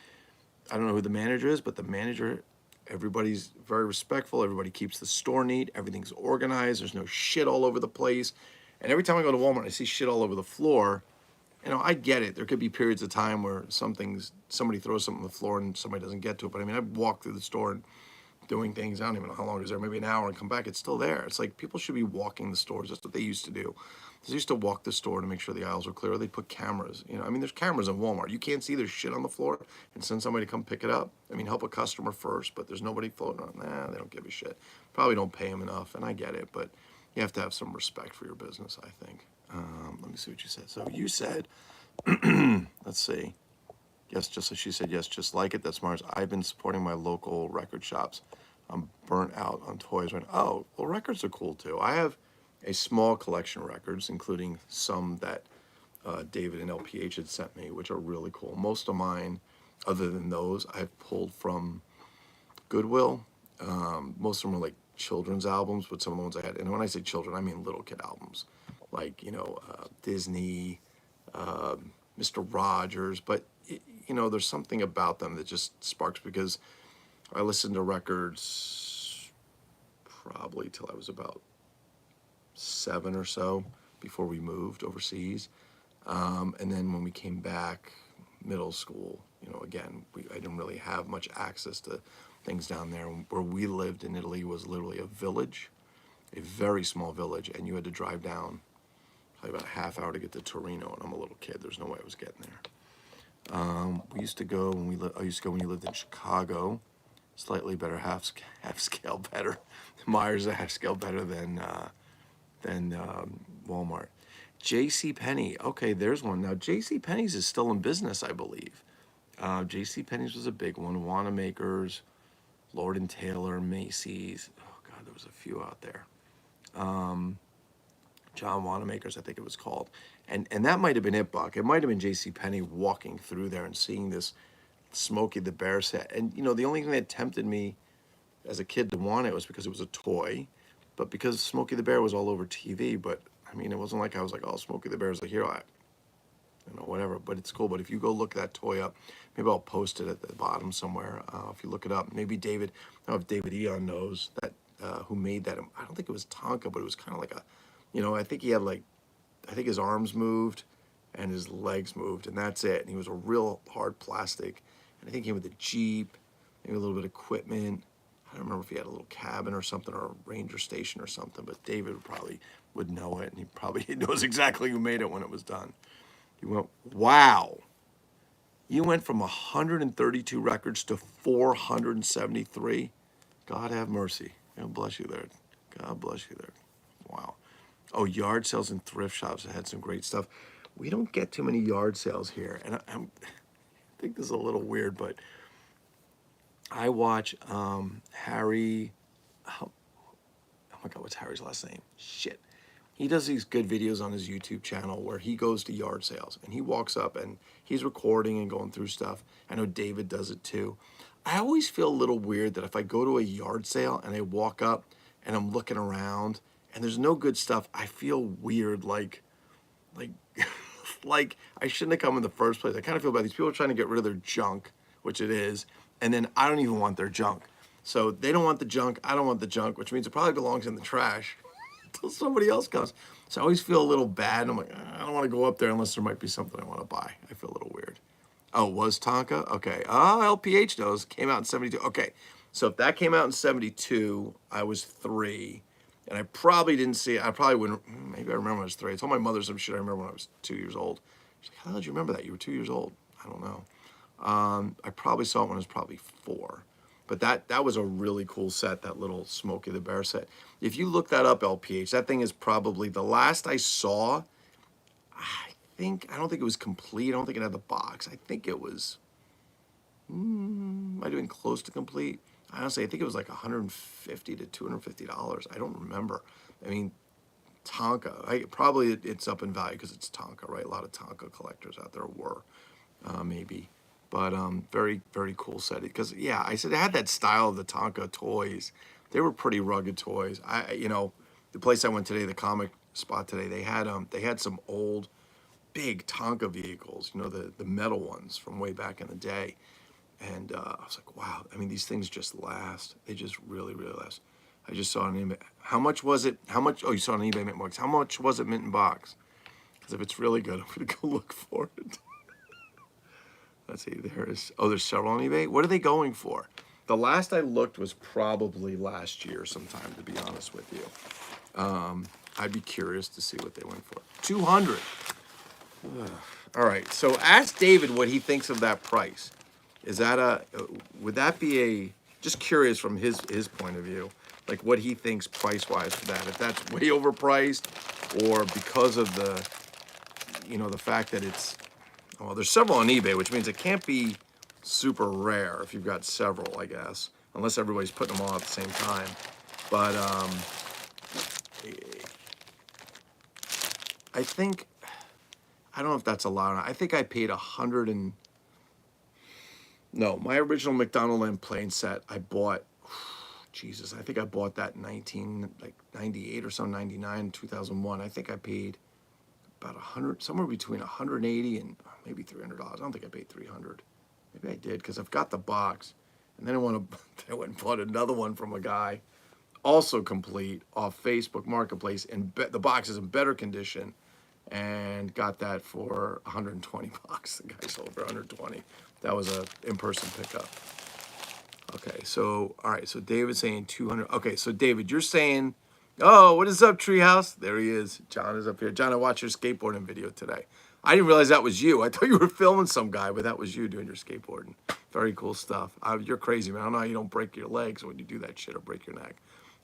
Speaker 1: I don't know who the manager is, but the manager, everybody's very respectful. Everybody keeps the store neat. Everything's organized. There's no shit all over the place. And every time I go to Walmart, I see shit all over the floor. You know, I get it. There could be periods of time where somebody throws something on the floor and somebody doesn't get to it. But I mean, I've walked through the store and doing things. I don't even know how long it was there, maybe an hour, and come back, it's still there. It's like people should be walking the stores. That's what they used to do. They used to walk the store to make sure the aisles were clear. They'd put cameras. You know, I mean, there's cameras in Walmart. You can't see there's shit on the floor and send somebody to come pick it up. I mean, help a customer first, but there's nobody floating on. Nah, they don't give a shit. Probably don't pay them enough, and I get it, but you have to have some respect for your business, I think. Let me see what you said. So you said, let's see. Yes, just as she said, yes, just like it. That's Mars. I've been supporting my local record shops. I'm burnt out on toys right now. Oh, well, records are cool too. I have a small collection of records, including some that David and LPH had sent me, which are really cool. Most of mine, other than those, I've pulled from Goodwill. Most of them are like children's albums, but some of the ones I had, and when I say children, I mean little kid albums, like, you know, Disney, Mr. Rogers, but you know, there's something about them that just sparks, because I listened to records probably till I was about 7 or so before we moved overseas. And then when we came back, middle school, you know, again, I didn't really have much access to things down there. Where we lived in Italy was literally a village, a very small village, and you had to drive down probably about a half hour to get to Torino, and I'm a little kid. There's no way I was getting there. We used to go when I used to go when you lived in Chicago, slightly better, half scale better. Myers a half scale better than Walmart. J.C. Penney. Okay, there's one. Now, J.C. Penney's is still in business, I believe. J.C. Penney's was a big one. Wanamaker's, Lord and Taylor, Macy's. Oh, God, there was a few out there. John Wanamaker's, I think it was called. And that might have been it, Buck. It might have been J.C. Penney walking through there and seeing this Smokey the Bear set. And, you know, the only thing that tempted me as a kid to want it was because it was a toy, but because Smokey the Bear was all over TV. But I mean, it wasn't like I was like, oh, Smokey the Bear is a hero. You know, whatever. But it's cool. But if you go look that toy up, maybe I'll post it at the bottom somewhere. If you look it up, maybe David. I don't know if David Eon knows that who made that. I don't think it was Tonka, but it was kind of like a, you know, I think he had like, I think his arms moved and his legs moved, and that's it. And he was a real hard plastic. And I think he came with a Jeep, maybe a little bit of equipment. I don't remember if he had a little cabin or something, or a ranger station or something, but David probably would know it, and he probably knows exactly who made it when it was done. You went, wow. You went from 132 records to 473. God have mercy. God bless you there. God bless you there. Wow. Oh, yard sales and thrift shops that had some great stuff. We don't get too many yard sales here, and I think this is a little weird, but I watch Harry. Oh my God, what's Harry's last name? Shit. He does these good videos on his YouTube channel where he goes to yard sales and he walks up and he's recording and going through stuff. I know David does it too. I always feel a little weird that if I go to a yard sale and I walk up and I'm looking around and there's no good stuff, I feel weird, like like I shouldn't have come in the first place. I kind of feel bad. These people are trying to get rid of their junk, which it is, and then I don't even want their junk. So they don't want the junk, I don't want the junk, which means it probably belongs in the trash until somebody else comes. So I always feel a little bad. I'm like, I don't want to go up there unless there might be something I want to buy. I feel a little weird. Oh, was Tonka? Okay. Oh, LPH knows. Came out in 72. Okay. So if that came out in 72, I was 3. And I probably didn't see it. I probably wouldn't. Maybe I remember when I was 3. I told my mother some shit I remember when I was 2 years old. She's like, how did you remember that? You were 2 years old. I don't know. I probably saw it when I was probably 4. But that was a really cool set, that little Smokey the Bear set. If you look that up, LPH, that thing is probably the last I saw. I don't think it was complete. I don't think it had the box. I think it was, might have been close to complete. Honestly, I think it was like $150 to $250. I don't remember. I mean, Tonka. Probably it's up in value because it's Tonka, right? A lot of Tonka collectors out there were, maybe. But very, very cool set. Because, yeah, I said it had that style of the Tonka toys. They were pretty rugged toys. You know, the place I went today, the comic spot today, they had some old, big Tonka vehicles, you know, the metal ones from way back in the day. And I was like, wow, I mean, these things just last. They just really, really last. I just saw an eBay. How much was it? Oh, you saw an eBay mint box. How much was it mint in box? Because if it's really good, I'm going to go look for it. Let's see, there's several on eBay. What are they going for? The last I looked was probably last year sometime, to be honest with you. I'd be curious to see what they went for. 200. All right, so ask David what he thinks of that price. Is that would that be just curious from his point of view, like what he thinks price-wise for that, if that's way overpriced or because of the, you know, the fact that it's, well, there's several on eBay, which means it can't be super rare if you've got several, I guess, unless everybody's putting them all at the same time. But I think, I don't know if that's a lot. I think I paid no, my original McDonald Land plane set, I bought, Jesus, I think I bought that in 1998 or so, 99, 2001. I think I paid about 100, somewhere between 180 and maybe $300. I don't think I paid 300. Maybe I did because I've got the box. And then I went and bought another one from a guy also complete off Facebook Marketplace, and the box is in better condition, and got that for 120 bucks. The guy sold for 120. That was a in-person pickup. Okay, so all right, so David's saying 200. Okay, so David, you're saying, oh, what is up, Treehouse? There he is. John is up here. John, I watched your skateboarding video today. I didn't realize that was you. I thought you were filming some guy, but that was you doing your skateboarding. Very cool stuff. You're crazy, man. I don't know how you don't break your legs when you do that shit or break your neck.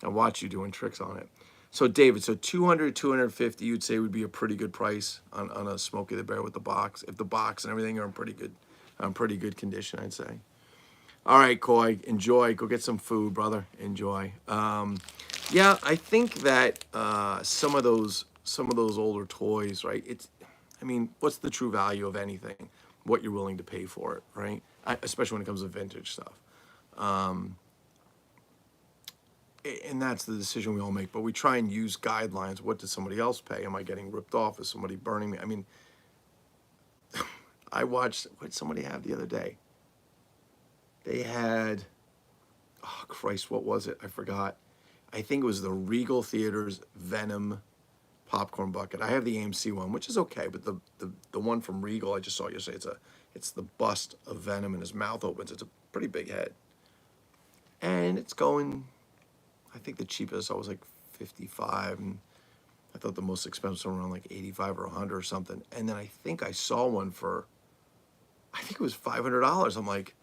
Speaker 1: I watch you doing tricks on it. So David, so 200, 250, you'd say would be a pretty good price on a Smokey the Bear with the box. If the box and everything are in pretty good condition, I'd say. All right, Coy, enjoy. Go get some food, brother. Enjoy. Yeah, I think that some of those older toys, right? I mean, what's the true value of anything? What you're willing to pay for it, right? Especially when it comes to vintage stuff. And that's the decision we all make. But we try and use guidelines. What does somebody else pay? Am I getting ripped off? Is somebody burning me? I mean, I watched, what did somebody have the other day? They had, oh Christ, what was it? I forgot. I think it was the Regal Theaters Venom popcorn bucket. I have the AMC one, which is okay, but the one from Regal I just saw yesterday, it's the bust of Venom, and his mouth opens. It's a pretty big head. And it's going, I think the cheapest I was like 55, and I thought the most expensive one around like 85 or 100 or something. And then I think I saw one for, I think it was $500. I'm like,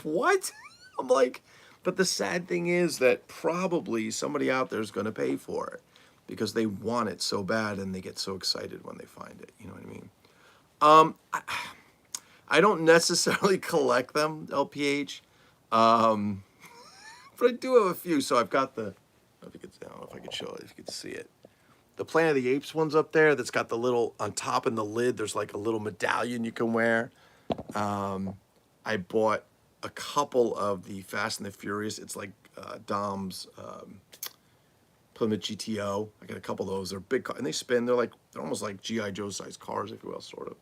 Speaker 1: what? I'm like, but the sad thing is that probably somebody out there is going to pay for it because they want it so bad and they get so excited when they find it. You know what I mean? I don't necessarily collect them, LPH, but I do have a few. So I've got the, I don't know if I could show it, if you could see it. The Planet of the Apes one's up there that's got the little, on top in the lid, there's like a little medallion you can wear. I bought a couple of the Fast and the Furious. It's like Dom's Plymouth GTO. I got a couple of those. They're big and they spin. They're almost like G.I. Joe sized cars, if you will, sort of.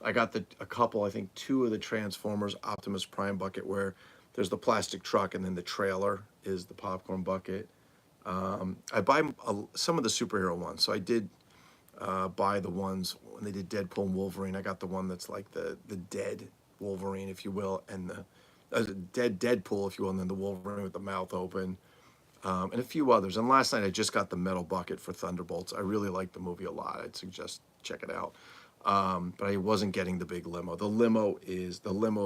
Speaker 1: I got a couple, I think 2 of the Transformers Optimus Prime bucket where there's the plastic truck and then the trailer is the popcorn bucket. I buy some of the superhero ones. So I did buy the ones when they did Deadpool and Wolverine. I got the one that's like the dead Wolverine, if you will, and the dead Deadpool, if you will, and then the Wolverine with the mouth open, and a few others. And last night I just got the metal bucket for Thunderbolts. I really like the movie a lot. I'd suggest check it out. But I wasn't getting the big limo. The limo,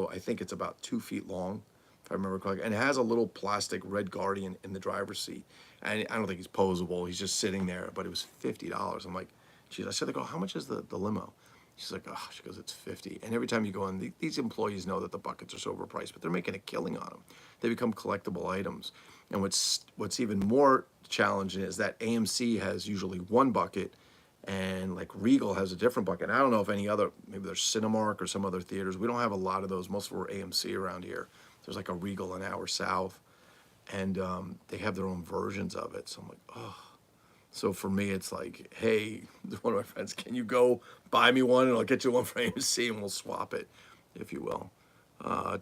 Speaker 1: I think it's about 2 feet long, if I remember correctly, and it has a little plastic Red Guardian in the driver's seat. And I don't think he's posable. He's just sitting there, but it was $50. I'm like, geez, I said, I go, how much is the limo? She's like, oh, she goes, it's 50. And every time you go in, these employees know that the buckets are so overpriced, but they're making a killing on them. They become collectible items. And what's even more challenging is that AMC has usually one bucket, and like Regal has a different bucket. And I don't know if any other, maybe there's Cinemark or some other theaters. We don't have a lot of those. Most of them are AMC around here. There's like a Regal an hour south, and they have their own versions of it. So I'm like, oh. So for me, it's like, hey, one of my friends, can you go buy me one and I'll get you one from AMC and we'll swap it, if you will.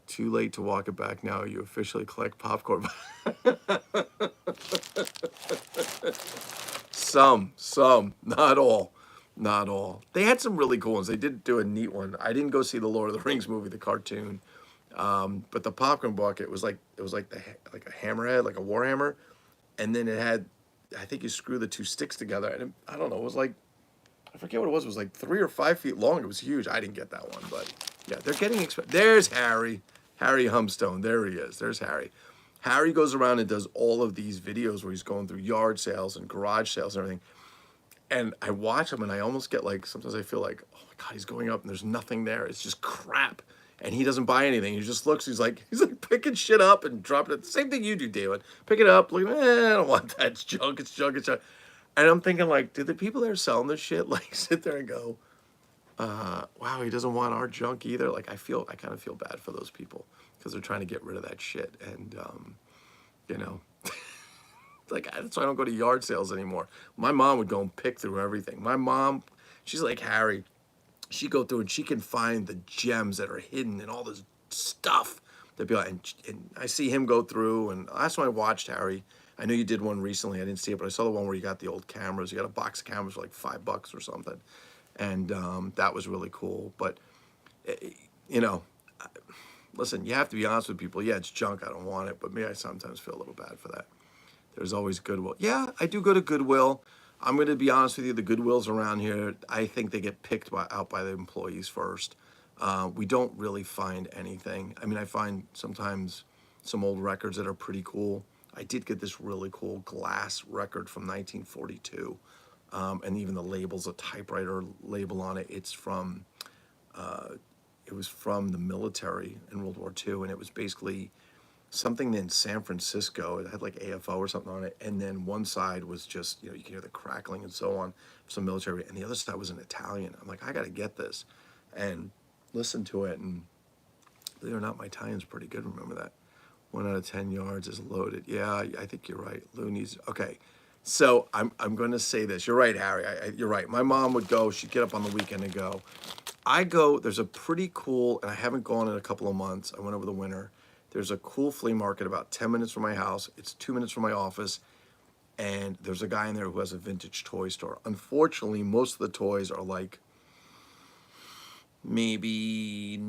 Speaker 1: Too late to walk it back now. You officially collect popcorn. Some, not all. Not all. They had some really cool ones. They did do a neat one. I didn't go see the Lord of the Rings movie, the cartoon. But the popcorn bucket was like a hammerhead, like a warhammer, and then it had, I think you screw the 2 sticks together, and I don't know, it was like, I forget what it was. It was like 3 or 5 feet long. It was huge. I didn't get that one, but yeah, they're getting expensive. There's Harry Humstone. There he is. There's Harry. Harry goes around and does all of these videos where he's going through yard sales and garage sales and everything. And I watch him and I almost get like, sometimes I feel like, oh my God, he's going up and there's nothing there. It's just crap. And he doesn't buy anything. He just looks, he's like picking shit up and dropping it. The same thing you do, David. Pick it up, look, I don't want that. It's junk, it's junk, it's junk. And I'm thinking like, did the people that are selling this shit like sit there and go, wow, he doesn't want our junk either? Like I kind of feel bad for those people because they're trying to get rid of that shit. And, you know, like that's why I don't go to yard sales anymore. My mom would go and pick through everything. My mom, she's like Harry. She go through and she can find the gems that are hidden and all this stuff. And I see him go through, and last time I watched Harry, I know you did one recently. I didn't see it, but I saw the one where you got the old cameras. You got a box of cameras for like $5 or something, and that was really cool. But eh, you know, listen, you have to be honest with people. Yeah, it's junk. I don't want it, but me, I sometimes feel a little bad for that. There's always Goodwill. Yeah, I do go to Goodwill. I'm going to be honest with you. The Goodwills around here, I think they get picked out by the employees first. We don't really find anything. I mean, I find sometimes some old records that are pretty cool. I did get this really cool glass record from 1942, and even the label's a typewriter label on it. It was from the military in World War II, and it was basically something in San Francisco. It had like AFO or something on it, and then one side was just, you can hear the crackling and so on, some military, and the other side was in Italian. I'm like, I got to get this, and listen to it, and believe it or not, my Italian's pretty good. Remember that. 1 out of 10 yards is loaded. Yeah, I think you're right. Looney's okay. So I'm going to say this. You're right, Harry. You're right. My mom would go. She'd get up on the weekend and go. I go. There's a pretty cool, and I haven't gone in a couple of months. I went over the winter. There's a cool flea market about 10 minutes from my house. It's 2 minutes from my office, and there's a guy in there who has a vintage toy store. Unfortunately, most of the toys are like maybe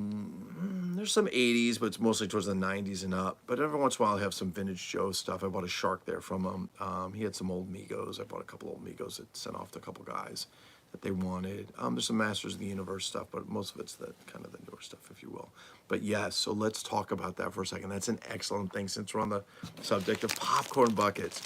Speaker 1: there's some 80s, but it's mostly towards the 90s and up. But every once in a while, I have some vintage Joe stuff. I bought a shark there from him. He had some old Megos. I bought a couple old Megos that sent off to a couple guys that they wanted. There's some Masters of the Universe stuff, but most of it's the kind of the newer stuff, if you will. But yes, so let's talk about that for a second. That's an excellent thing since we're on the subject of popcorn buckets.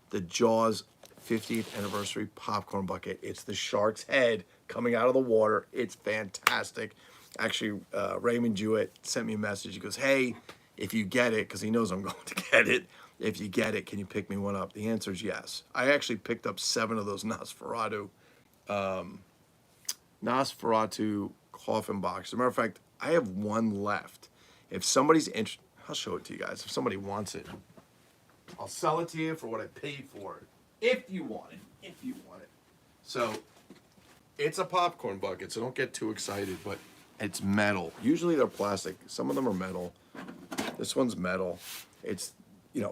Speaker 1: The Jaws 50th anniversary popcorn bucket. It's the shark's head coming out of the water. It's fantastic. Actually, Raymond Jewett sent me a message. He goes, hey, if you get it, because he knows I'm going to get it, if you get it, can you pick me one up? The answer is yes. I actually picked up 7 of those Nosferatu coffin boxes. As a matter of fact, I have one left. If somebody's interested, I'll show it to you guys. If somebody wants it, I'll sell it to you for what I paid for it. If you want it. If you want it. So, it's a popcorn bucket, so don't get too excited, but it's metal. Usually they're plastic. Some of them are metal. This one's metal. It's,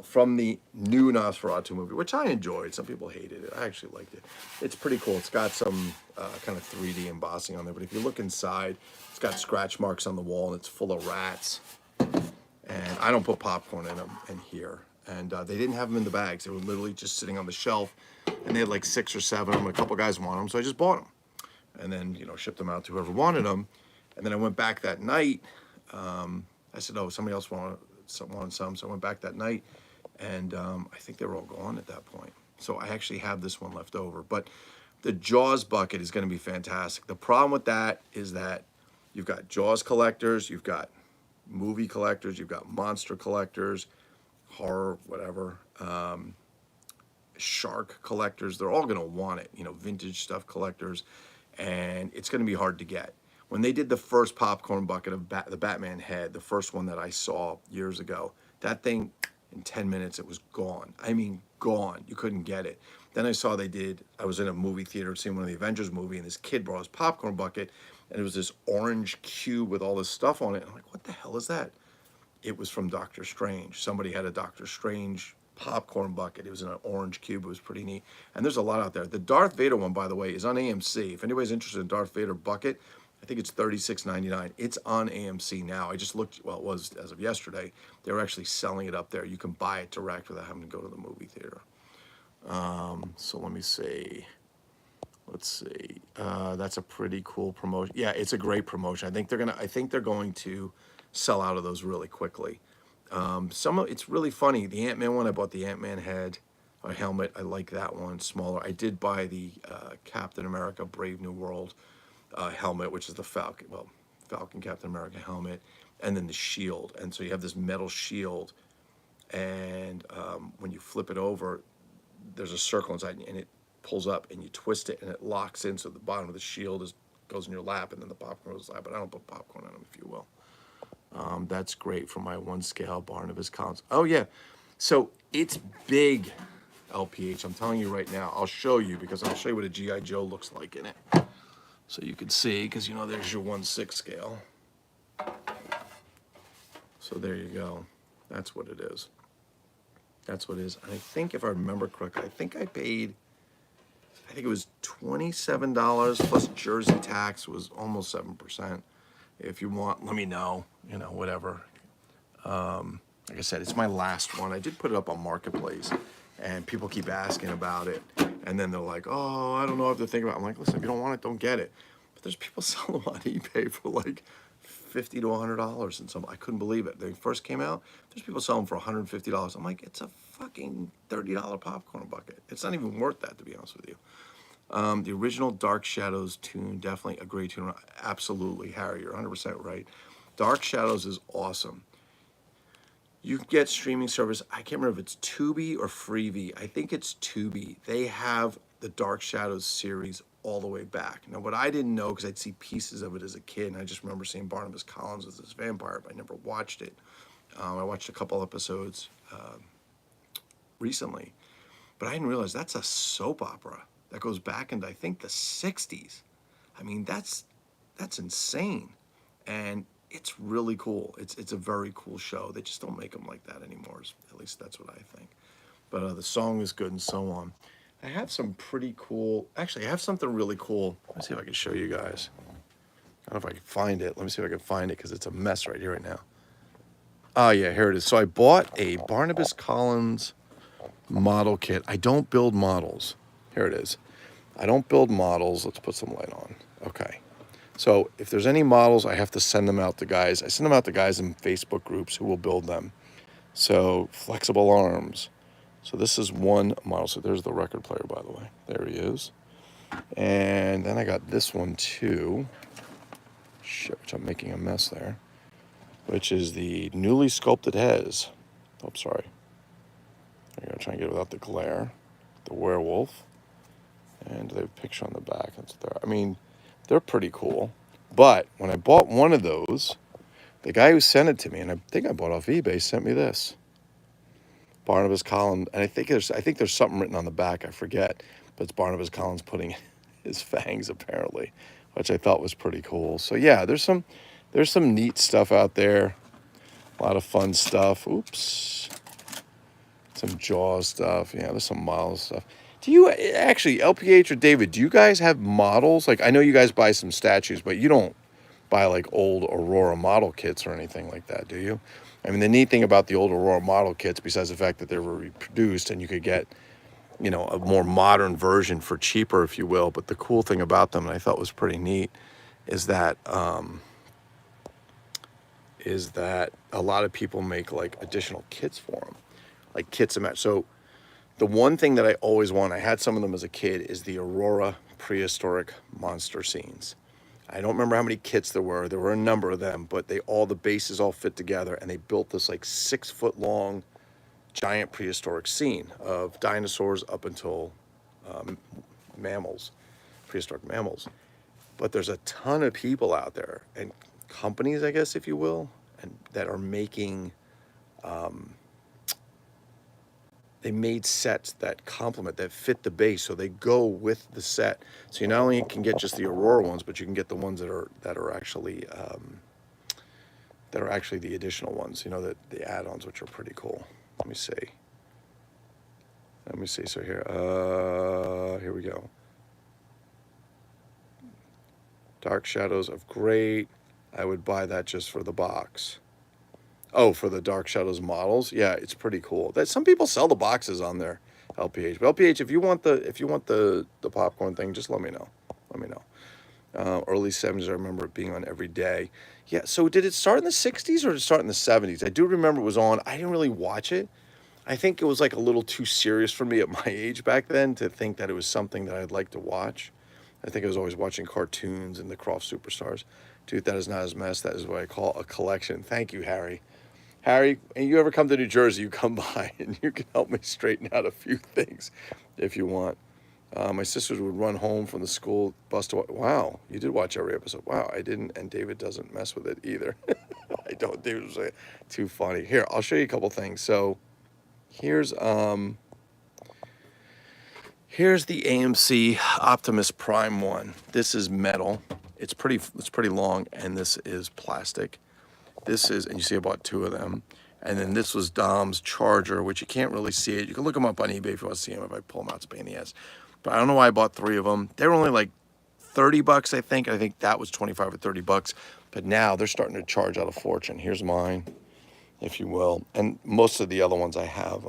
Speaker 1: from the new Nosferatu movie, which I enjoyed. Some people hated it. I actually liked it. It's pretty cool. It's got some kind of 3D embossing on there, but if you look inside, it's got scratch marks on the wall, and it's full of rats. And I don't put popcorn in them in here. And they didn't have them in the bags. They were literally just sitting on the shelf, and they had like 6 or 7 of them. A couple guys wanted them, so I just bought them. And then, shipped them out to whoever wanted them. And then I went back that night. I said, oh, somebody else wanted some. So I went back that night, and I think they were all gone at that point. So I actually have this one left over. But the Jaws bucket is going to be fantastic. The problem with that is that you've got Jaws collectors, you've got movie collectors, you've got monster collectors, horror, whatever, shark collectors. They're all going to want it, vintage stuff collectors. And it's going to be hard to get. When they did the first popcorn bucket of the Batman head, the first one that I saw years ago, that thing, in 10 minutes, it was gone. I mean, gone. You couldn't get it. Then I was in a movie theater seeing one of the Avengers movie, and this kid brought his popcorn bucket, and it was this orange cube with all this stuff on it. I'm like, what the hell is that? It was from Doctor Strange. Somebody had a Doctor Strange popcorn bucket. It was in an orange cube. It was pretty neat. And there's a lot out there. The Darth Vader one, by the way, is on AMC. If anybody's interested in Darth Vader bucket, I think it's $36.99. It's on AMC now. I just looked, well, it was as of yesterday. They were actually selling it up there. You can buy it direct without having to go to the movie theater. So let me see. Let's see. That's a pretty cool promotion. Yeah, it's a great promotion. I think they're going to sell out of those really quickly. It's really funny. The Ant-Man one, I bought the Ant-Man head, a helmet. I like that one, smaller. I did buy the Captain America Brave New World helmet, which is the Falcon Captain America helmet, and then the shield. And so you have this metal shield, and when you flip it over, there's a circle inside, and it pulls up, and you twist it, and it locks in, so the bottom of the shield goes in your lap, and then the popcorn goes inside. But I don't put popcorn on them, if you will. That's great for my 1-scale Barnabas Collins. Oh, yeah. So it's big, LPH. I'm telling you right now. I'll show you, because I'll show you what a G.I. Joe looks like in it. So you can see, because, there's your 1/6 scale. So there you go. That's what it is. That's what it is. And I think if I remember correctly, I think it was $27 plus Jersey tax was almost 7%. If you want, let me know, whatever. Like I said, it's my last one. I did put it up on Marketplace, and people keep asking about it. And then they're like, oh, I don't know what to think about it. I'm like, listen, if you don't want it, don't get it. But there's people selling them on eBay for like $50 to $100 and some. I couldn't believe it. They first came out, there's people selling for $150. I'm like, it's a fucking $30 popcorn bucket. It's not even worth that, to be honest with you. The original Dark Shadows tune, definitely a great tune. Absolutely, Harry, you're 100% right. Dark Shadows is awesome. You can get streaming service. I can't remember if it's Tubi or Freevee. I think it's Tubi. They have the Dark Shadows series all the way back. Now, what I didn't know, because I'd see pieces of it as a kid, and I just remember seeing Barnabas Collins as this vampire, but I never watched it. I watched a couple episodes recently, but I didn't realize that's a soap opera that goes back into, I think, the 60s. I mean, that's insane. And it's really cool. It's a very cool show. They just don't make them like that anymore. At least that's what I think. But the song is good and so on. I have some pretty cool. Actually, I have something really cool. Let me see if I can show you guys. I don't know if I can find it. Let me see if I can find it because it's a mess right here right now. Oh yeah, here it is. So I bought a Barnabas Collins model kit. I don't build models. Here it is. I don't build models. Let's put some light on. Okay. So if there's any models, I have to send them out to guys. I send them out to guys in Facebook groups who will build them. So flexible arms. So this is one model. So there's the record player, by the way. There he is. And then I got this one too. Shit, which I'm making a mess there. Which is the newly sculpted Hez. Oh, sorry. I'm going to try and get it without the glare. The werewolf. And they have a picture on the back. That's there. I mean, they're pretty cool. But when I bought one of those, the guy who sent it to me, and I think I bought off eBay, sent me this. Barnabas Collins, and I think there's something written on the back, I forget, but it's Barnabas Collins putting his fangs apparently, which I thought was pretty cool. So yeah, there's some neat stuff out there. A lot of fun stuff. Oops. Some Jaws stuff. Yeah, there's some model stuff. Do you actually, LPH or David, do you guys have models? Like, I know you guys buy some statues, but you don't buy like old Aurora model kits or anything like that, do you? I mean, the neat thing about the old Aurora model kits, besides the fact that they were reproduced and you could get, a more modern version for cheaper, if you will, but the cool thing about them, and I thought was pretty neat, is that a lot of people make like additional kits for them, like kits and match. So the one thing that I always want, I had some of them as a kid, is the Aurora prehistoric monster scenes. I don't remember how many kits there were. There were a number of them, but the bases all fit together, and they built this like 6-foot long giant prehistoric scene of dinosaurs up until mammals, prehistoric mammals. But there's a ton of people out there and companies, I guess, if you will, and that are making they made sets that complement, that fit the base, so they go with the set. So you not only can get just the Aurora ones, but you can get the ones that are actually the additional ones. The add-ons, which are pretty cool. Let me see. So here we go. Dark Shadows of Great. I would buy that just for the box. Oh, for the Dark Shadows models, yeah, it's pretty cool. That some people sell the boxes on their LPH. But LPH, if you want the popcorn thing, just let me know. Early 70s, I remember it being on every day. Yeah. So did it start in the 60s or did it start in the 70s? I do remember it was on. I didn't really watch it. I think it was like a little too serious for me at my age back then to think that it was something that I'd like to watch. I think I was always watching cartoons and the Croft Superstars. Dude, that is not a mess. That is what I call a collection. Thank you, Harry. Harry, and you ever come to New Jersey, you come by and you can help me straighten out a few things if you want. My sisters would run home from the school bus to watch. Wow, you did watch every episode. Wow, I didn't, and David doesn't mess with it either. I don't. David was like, too funny. Here, I'll show you a couple things. So here's the AMC Optimus Prime one. This is metal. It's pretty long, and this is plastic. This is, and you see I bought 2 of them. And then this was Dom's charger, which you can't really see it. You can look them up on eBay if you want to see them. If I pull them out, it's a pain in the ass. But I don't know why I bought 3 of them. They were only like 30 bucks, I think. I think that was 25 or 30 bucks. But now they're starting to charge out a fortune. Here's mine, if you will. And most of the other ones I have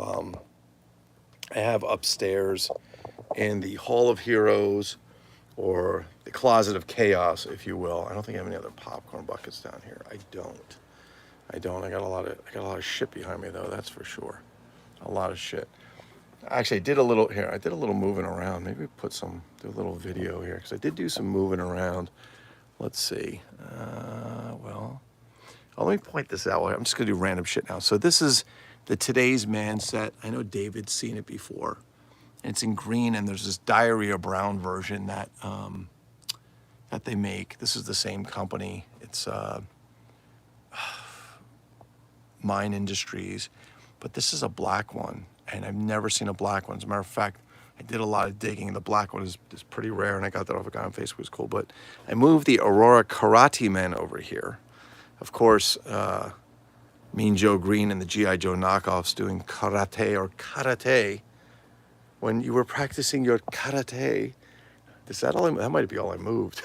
Speaker 1: upstairs in the Hall of Heroes, or the Closet of Chaos, if you will. I don't think I have any other popcorn buckets down here. I don't. I got a lot of shit behind me though, that's for sure. A lot of shit. Actually, I did a little moving around. Maybe do a little video here, because I did do some moving around. Let's see. Well, let me point this out. I'm just gonna do random shit now. So this is the Today's Man set. I know David's seen it before. And it's in green, and there's this diarrhea brown version that that they make. This is the same company. It's Mine Industries, but this is a black one, and I've never seen a black one. As a matter of fact, I did a lot of digging, and the black one is pretty rare, and I got that off a guy on Facebook. It was cool. But I moved the Aurora Karate Men over here. Of course, Mean Joe Green and the G.I. Joe knockoffs doing karate. When you were practicing your karate, that might be all I moved.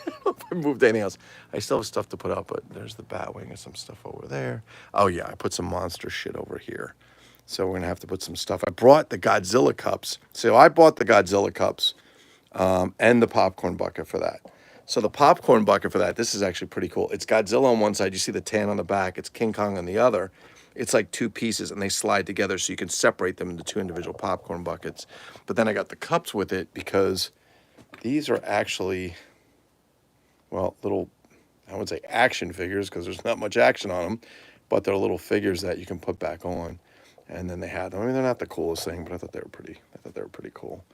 Speaker 1: I don't know if I moved anything else. I still have stuff to put up, but there's the Batwing and some stuff over there. Oh yeah, I put some monster shit over here. So we're gonna have to put some stuff. I brought the Godzilla cups. So I bought the Godzilla cups and the popcorn bucket for that. So the popcorn bucket for that, this is actually pretty cool. It's Godzilla on one side. You see the tan on the back. It's King Kong on the other. It's like 2 pieces, and they slide together so you can separate them into 2 individual popcorn buckets. But then I got the cups with it because these are actually, well, little, I would say action figures, because there's not much action on them, but they're little figures that you can put back on. And then they had them. I mean, they're not the coolest thing, but I thought they were pretty cool.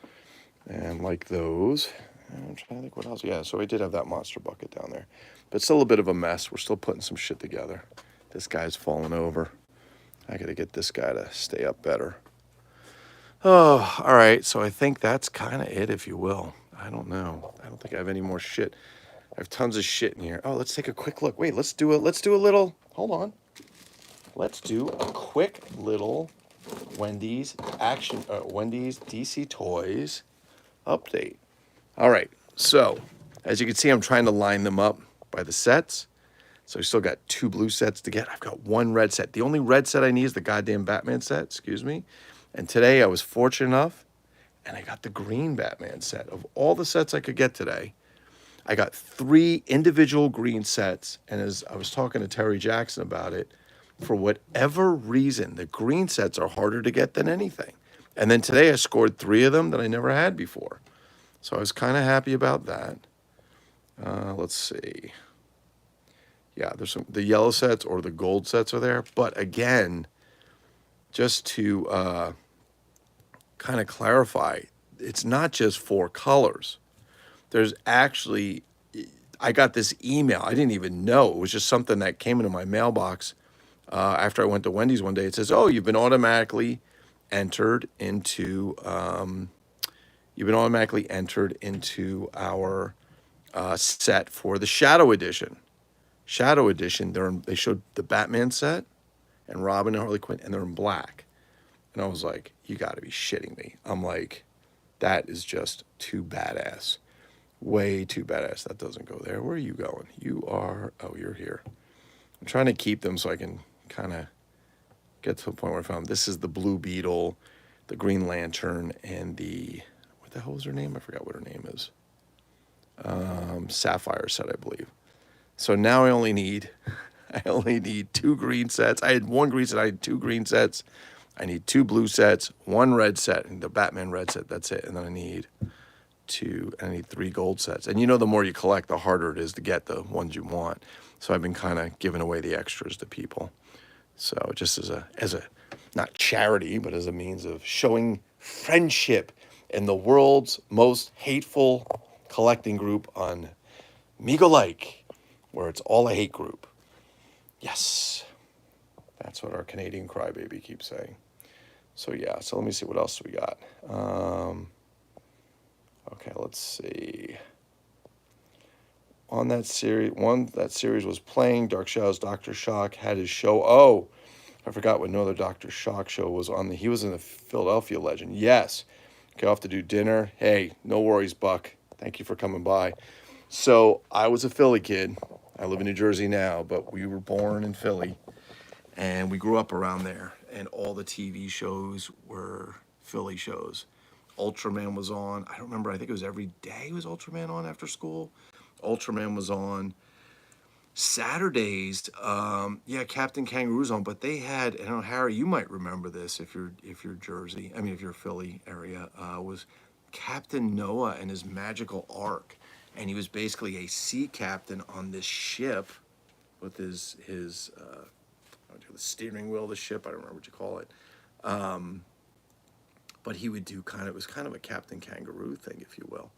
Speaker 1: And like those, I'm trying to think what else. Yeah, so we did have that monster bucket down there, but still a bit of a mess. We're still putting some shit together. This guy's falling over. I got to get this guy to stay up better. Oh, all right. So I think that's kind of it, if you will. I don't know. I don't think I have any more shit. I have tons of shit in here. Oh, let's take a quick look. Wait, let's do a little, hold on. Let's do a quick little Wendy's DC Toys update. All right. So as you can see, I'm trying to line them up by the sets. So I still got 2 blue sets to get. I've got 1 red set. The only red set I need is the goddamn Batman set, excuse me. And today I was fortunate enough, and I got the green Batman set. Of all the sets I could get today, I got 3 individual green sets. And as I was talking to Terry Jackson about it, for whatever reason, the green sets are harder to get than anything. And then today I scored 3 of them that I never had before. So I was kind of happy about that. Let's see. Yeah, there's the yellow sets or the gold sets are there. But again, just to kind of clarify, it's not just 4 colors. There's actually, I got this email. I didn't even know. It was just something that came into my mailbox after I went to Wendy's one day. It says, oh, you've been automatically entered into our set for the Shadow Edition. Shadow Edition, they showed the Batman set and Robin and Harley Quinn, and they're in black. And I was like, you got to be shitting me. I'm like, that is just too badass. Way too badass. That doesn't go there. Where are you going? You are, oh, you're here. I'm trying to keep them so I can kind of get to a point where I found this is the Blue Beetle, the Green Lantern, and the, what the hell was her name? I forgot what her name is. Sapphire set, I believe. So now I only need 2 green sets. I had 1 green set. I had 2 green sets. I need 2 blue sets, 1 red set, and the Batman red set. That's it. And then I need 3 gold sets. And you know, the more you collect, the harder it is to get the ones you want. So I've been kind of giving away the extras to people. So just as a not charity, but as a means of showing friendship in the world's most hateful collecting group on MyMegoLike, where it's all a hate group. Yes. That's what our Canadian crybaby keeps saying. So yeah, so let me see what else we got. Okay, let's see. On that series, that series was playing. Dark Shadows, Dr. Shock had his show. Oh, I forgot what No Other Dr. Shock show was on. He was in the Philadelphia Legend. Yes. Okay, off to do dinner. Hey, no worries, Buck. Thank you for coming by. So I was a Philly kid. I live in New Jersey now, but we were born in Philly, and we grew up around there. And all the TV shows were Philly shows. Ultraman was on. I don't remember. I think it was every day was Ultraman on after school. Ultraman was on. Saturdays, yeah, Captain Kangaroo's on, but they had, I don't know, Harry, you might remember this if you're Jersey, I mean if you're Philly area, was Captain Noah and his magical ark. And he was basically a sea captain on this ship with his the steering wheel of the ship, I don't remember what you call it. But he would do it was kind of a Captain Kangaroo thing, if you will.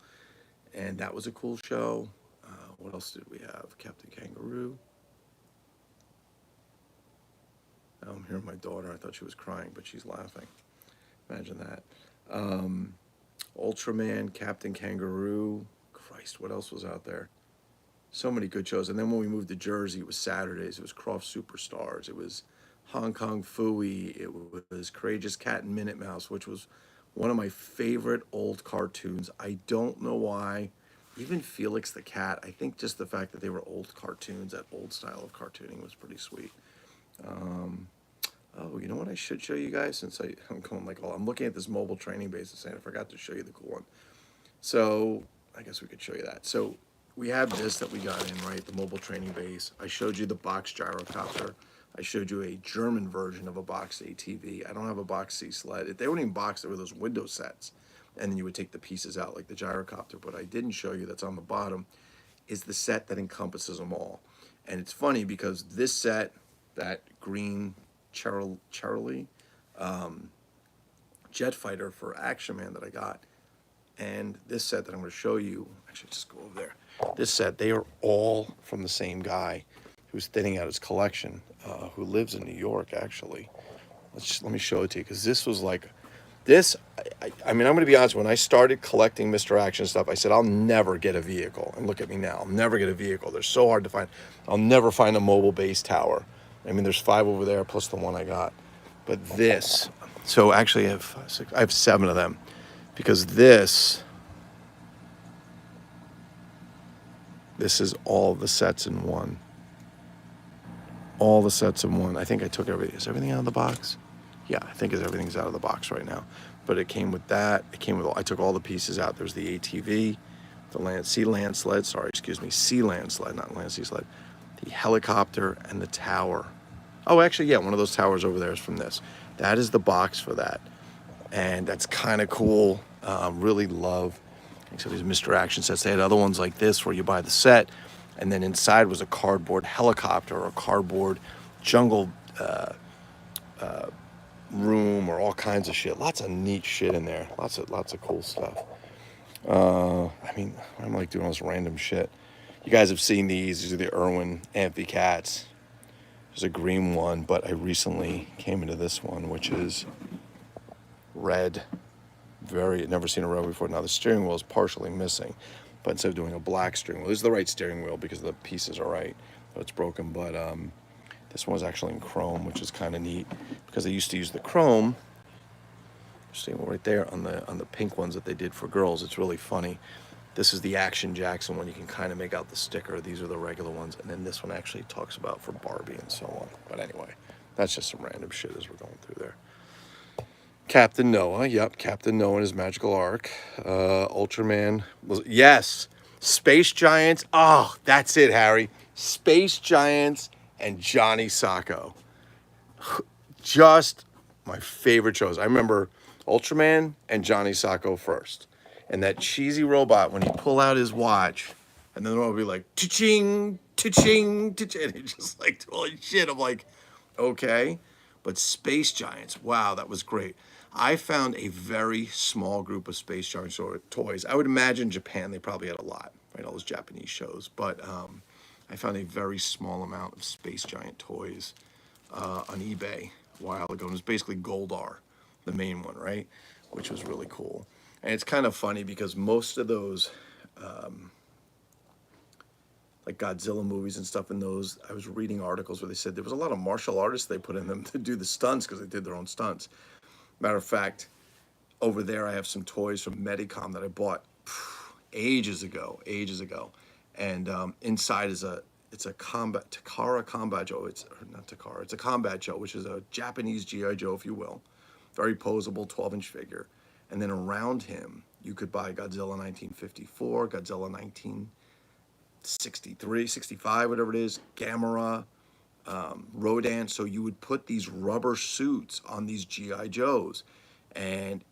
Speaker 1: And that was a cool show. What else did we have? Captain Kangaroo. Oh, I'm hearing my daughter. I thought she was crying, but she's laughing. Imagine that. Ultraman, Captain Kangaroo. Christ, what else was out there? So many good shows. And then when we moved to Jersey, it was Saturdays. It was Croft Superstars. It was Hong Kong Phooey. It was Courageous Cat and Minute Mouse, which was one of my favorite old cartoons. I don't know why. Even Felix the Cat, I think just the fact that they were old cartoons, that old style of cartooning was pretty sweet. Oh, you know what I should show you guys, since I'm going like I'm looking at this mobile training base and I forgot to show you the cool one. So I guess we could show you that. So we have this that we got in, right? The mobile training base. I showed you the box gyrocopter. I showed you a German version of a box ATV. I don't have a box C sled. They weren't even boxed, they were those window sets. And then you would take the pieces out like the gyrocopter. But I didn't show you, that's on the bottom, is the set that encompasses them all. And it's funny because this set, that green Charlie jet fighter for Action Man that I got, and this set that I'm going to show you, actually just go over there. This set, they are all from the same guy who's thinning out his collection, who lives in New York, actually. Let me show it to you, because this was like, I mean, I'm going to be honest, when I started collecting Mr. Action stuff, I said, I'll never get a vehicle. And look at me now. I'll never get a vehicle. They're so hard to find. I'll never find a mobile base tower. I mean, there's 5 over there, plus the one I got. But this, so actually I have 7 of them. Because this is all the sets in one. All the sets in one. I think I took everything. Is everything out of the box? Yeah, I think everything's out of the box right now. But it came with that. It came with I took all the pieces out. There's the ATV, the sea land sled, not land sea sled. The helicopter and the tower. Oh, actually, yeah, one of those towers over there is from this. That is the box for that. And that's kind of cool. Really love, except these Mr. Action sets. They had other ones like this where you buy the set, and then inside was a cardboard helicopter or a cardboard jungle room or all kinds of shit. Lots of neat shit in there. Lots of cool stuff. I mean, I'm like doing all this random shit. You guys have seen these. These are the Irwin Amphi Cats. There's a green one, but I recently came into this one, which is red. Never seen a red before. Now the steering wheel is partially missing, but instead of doing a black steering wheel, this is the right steering wheel because the pieces are right, but it's broken. But this one was actually in chrome, which is kind of neat because they used to use the chrome. See right there on the pink ones that they did for girls. It's really funny. This is the Action Jackson one. You can kind of make out the sticker. These are the regular ones, and then this one actually talks about for Barbie and so on. But anyway, that's just some random shit as we're going through there. Captain Noah, yep, Captain Noah and his magical ark. Ultraman was, yes, Space Giants. Oh, that's it, Harry. Space Giants and Johnny Sacco. Just my favorite shows. I remember Ultraman and Johnny Sacco first. And that cheesy robot, when he pull out his watch, and then it will be like, cha-ching, cha-ching, cha-ching, and he's just like, holy shit. I'm like, okay. But Space Giants, wow, that was great. I found a very small group of Space Giants toys. I would imagine Japan, they probably had a lot, right? All those Japanese shows. But I found a very small amount of Space Giant toys on eBay a while ago. It was basically Goldar, the main one, right? Which was really cool. And it's kind of funny because most of those like Godzilla movies and stuff in those. I was reading articles where they said there was a lot of martial artists they put in them to do the stunts because they did their own stunts. Matter of fact, over there I have some toys from Medicom that I bought ages ago, and inside is it's a combat Takara Combat Joe. It's or not Takara. It's a Combat Joe, which is a Japanese GI Joe, if you will, very posable 12-inch figure. And then around him, you could buy Godzilla 1954, Godzilla 1963, 65, whatever it is, Gamera, Rodan. So you would put these rubber suits on these GI Joes, and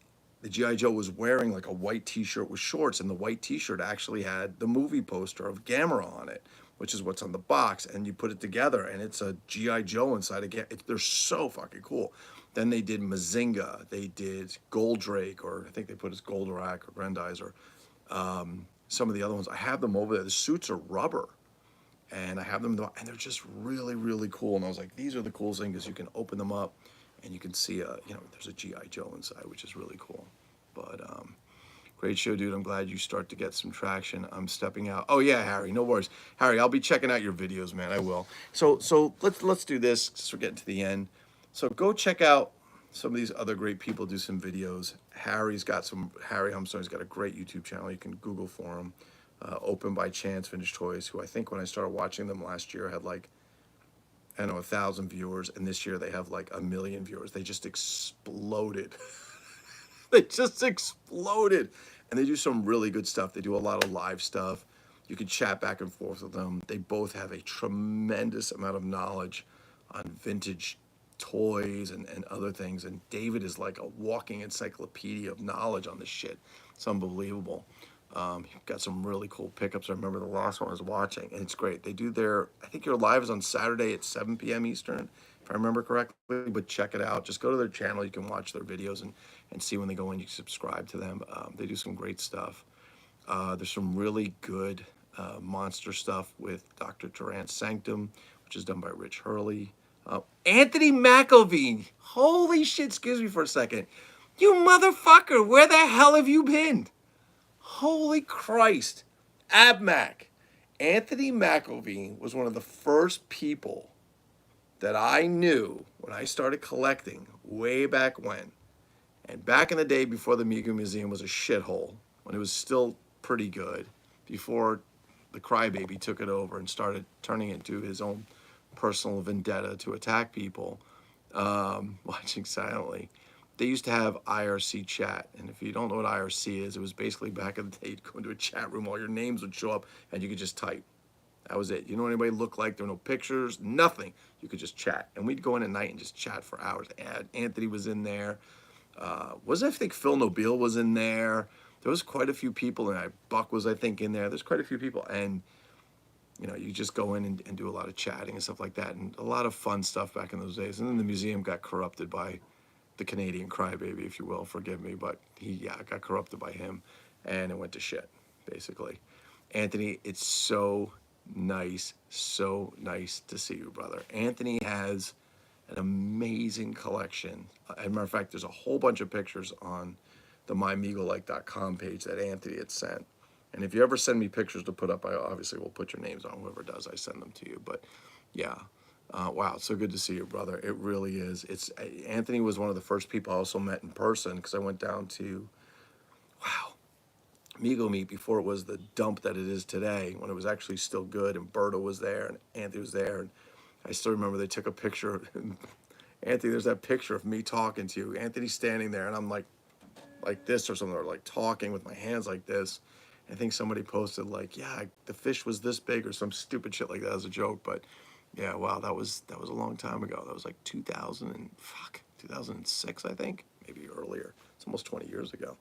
Speaker 1: the GI Joe was wearing like a white T-shirt with shorts, and the white T-shirt actually had the movie poster of Gamera on it, which is what's on the box. And you put it together, and it's a GI Joe inside again. They're so fucking cool. Then they did Mazinga, they did Goldrake, or I think they put as Goldorak or Grendizer. Some of the other ones, I have them over there. The suits are rubber, and I have them, and they're just really, really cool. And I was like, these are the coolest things because you can open them up, and you can see there's a GI Joe inside, which is really cool. But great show, dude. I'm glad you start to get some traction. I'm stepping out. Oh yeah, Harry, no worries. Harry, I'll be checking out your videos, man. I will. So let's do this since we're getting to the end. So go check out some of these other great people do some videos. Harry Humston's got a great YouTube channel. You can Google for him. Open by Chance Vintage Toys, who I think when I started watching them last year had like, I don't know, 1,000 viewers, and this year they have like 1 million viewers. They just exploded. They just exploded. And they do some really good stuff. They do a lot of live stuff. You can chat back and forth with them. They both have a tremendous amount of knowledge on vintage toys and other things. And David is like a walking encyclopedia of knowledge on this shit. It's unbelievable. Got some really cool pickups. I remember the last one I was watching, and it's great. They do I think your live is on Saturday at 7 p.m. Eastern, if I remember correctly, but check it out. Just go to their channel. You can watch their videos and see when they go in. You can subscribe to them. They do some great stuff. There's some really good monster stuff with Dr. Durant's Sanctum, which is done by Rich Hurley. Anthony McElveen. Holy shit, excuse me for a second. You motherfucker, where the hell have you been? Holy Christ. Abmac. Anthony McElveen was one of the first people that I knew when I started collecting way back when. And back in the day before the Mego Museum was a shithole, when it was still pretty good, before the Crybaby took it over and started turning it into his own personal vendetta to attack people, watching silently. They used to have IRC chat, and if you don't know what IRC is, it was basically back in the day, you'd go into a chat room, all your names would show up, and you could just type. That was it. You know what anybody looked like? There were no pictures, nothing. You could just chat, and we'd go in at night and just chat for hours. Anthony was in there. I think Phil Nobile was in there. There was quite a few people, and Buck was, I think, in there. There's quite a few people, and you just go in and do a lot of chatting and stuff like that, and a lot of fun stuff back in those days. And then the museum got corrupted by the Canadian Crybaby, if you will, forgive me, but he got corrupted by him, and it went to shit, basically. Anthony, it's so nice to see you, brother. Anthony has an amazing collection. As a matter of fact, there's a whole bunch of pictures on the MyMegoLike.com page that Anthony had sent. And if you ever send me pictures to put up, I obviously will put your names on. Whoever does, I send them to you. But yeah, wow, it's so good to see you, brother. It really is. Anthony was one of the first people I also met in person because I went down to, Mego Meet before it was the dump that it is today, when it was actually still good, and Berto was there and Anthony was there. And I still remember they took a picture. Anthony, there's that picture of me talking to you. Anthony's standing there, and I'm like this or something, or like talking with my hands like this. I think somebody posted like, yeah, the fish was this big or some stupid shit like that as a joke. But yeah, wow, that was a long time ago. That was like 2006, I think, maybe earlier. It's almost 20 years ago.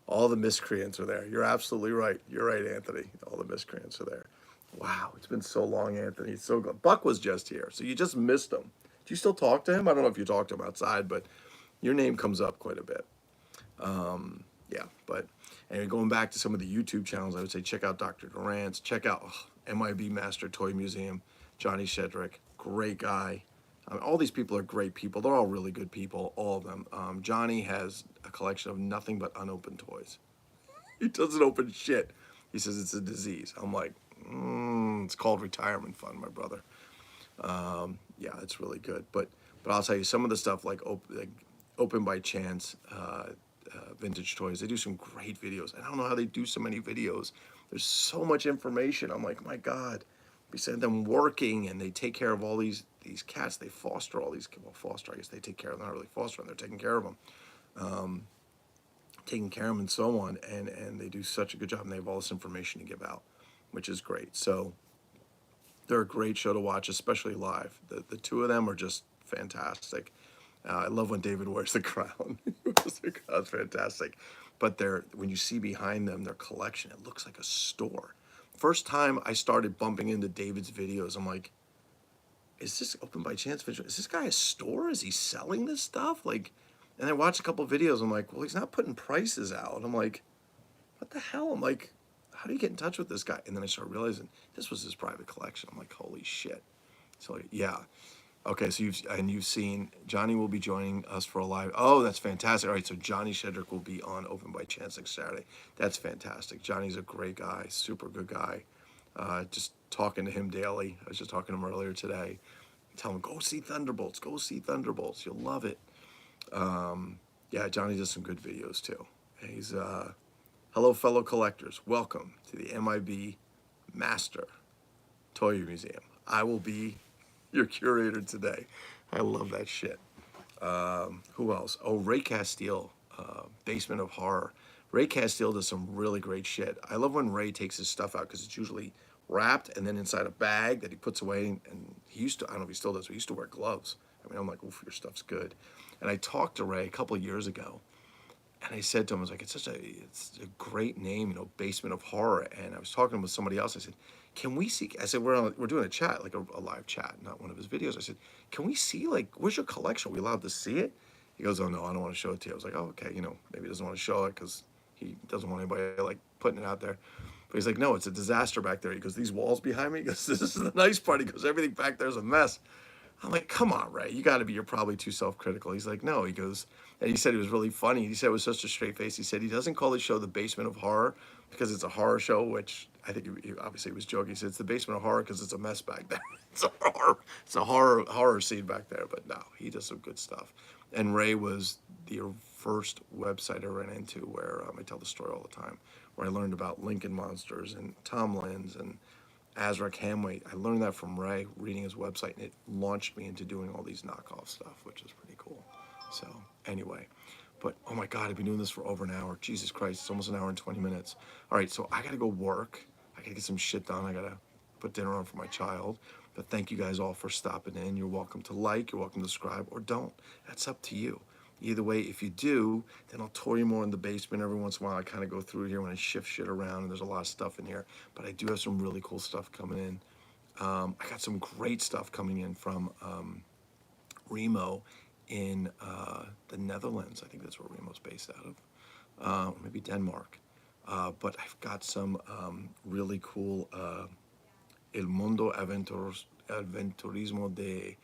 Speaker 1: All the miscreants are there. You're absolutely right. You're right, Anthony. All the miscreants are there. Wow, it's been so long, Anthony. It's so good. Buck was just here, so you just missed him. Do you still talk to him? I don't know if you talk to him outside, but your name comes up quite a bit. Yeah, but anyway, going back to some of the YouTube channels, I would say check out Dr. Durant's, check out MIB Master Toy Museum, Johnny Shedrick, great guy. All these people are great people. They're all really good people, all of them. Johnny has a collection of nothing but unopened toys. He doesn't open shit. He says it's a disease. I'm like, It's called retirement fund, my brother. Yeah, it's really good. But I'll tell you, some of the stuff like Open by Chance, Vintage Toys, they do some great videos. I don't know how they do so many videos. There's so much information. I'm like, my God. We send them working, and they take care of all these cats. They foster all these, well, foster, I guess they take care of them. Not really fostering, they're taking care of them. Taking care of them and so on. And they do such a good job, and they have all this information to give out, which is great. So they're a great show to watch, especially live. The two of them are just fantastic. I love when David wears the crown. The crown's fantastic. But when you see behind them, their collection, it looks like a store. First time I started bumping into David's videos, I'm like, is this Open by Chance video? Is this guy a store? Is he selling this stuff? Like, and I watched a couple videos. I'm like, well, he's not putting prices out. I'm like, what the hell? I'm like, how do you get in touch with this guy? And then I started realizing this was his private collection. I'm like, holy shit. So yeah. Okay, so you've seen Johnny will be joining us for a live. Oh, that's fantastic. All right, so Johnny Shedrick will be on Open by Chance next Saturday. That's fantastic. Johnny's a great guy, super good guy. Just talking to him daily. I was just talking to him earlier today. Tell him, go see Thunderbolts. Go see Thunderbolts. You'll love it. Yeah, Johnny does some good videos too. He's hello, fellow collectors. Welcome to the MIB Master Toy Museum. I will be your curator today. I love that shit. Who else? Oh, Ray Castile, Basement of Horror. Ray Castile does some really great shit. I love when Ray takes his stuff out because it's usually wrapped and then inside a bag that he puts away. And he used to, I don't know if he still does, but he used to wear gloves. I mean, I'm like, oof, your stuff's good. And I talked to Ray a couple of years ago, and I said to him, I was like, it's a great name, you know, Basement of Horror. And I was talking with somebody else. I said, can we see? I said, we're doing a chat, like a live chat, not one of his videos. I said, can we see, like, where's your collection? Are we allowed to see it? He goes, oh no, I don't want to show it to you. I was like, oh, okay, you know, maybe he doesn't want to show it because he doesn't want anybody like putting it out there. But he's like, no, it's a disaster back there. He goes, these walls behind me. He goes, this is the nice part. He goes, everything back there's a mess. I'm like, come on, Ray, you got to be, you're probably too self-critical. He's like, no, he goes, and he said it was really funny. He said it was such a straight face. He said he doesn't call his show the Basement of Horror because it's a horror show, which I think obviously he was joking. He said it's the Basement of Horror because it's a mess back there. It's a horror scene back there. But no, he does some good stuff. And Ray was the first website I ran into where I tell the story all the time, where I learned about Lincoln Monsters and Tom Lenz and Azrak Hamway. I learned that from Ray, reading his website, and it launched me into doing all these knockoff stuff, which is pretty cool. So anyway, but oh my God, I've been doing this for over an hour. Jesus Christ, it's almost an hour and 20 minutes. All right, so I gotta go work. I gotta get some shit done. I gotta put dinner on for my child. But thank you guys all for stopping in. You're welcome to like, you're welcome to subscribe, or don't. That's up to you. Either way, if you do, then I'll tour you more in the basement. Every once in a while, I kind of go through here when I shift shit around, and there's a lot of stuff in here. But I do have some really cool stuff coming in. I got some great stuff coming in from Remo in the Netherlands. I think that's where Remo's based out of, maybe Denmark. But I've got some really cool El Mundo Aventurismo de,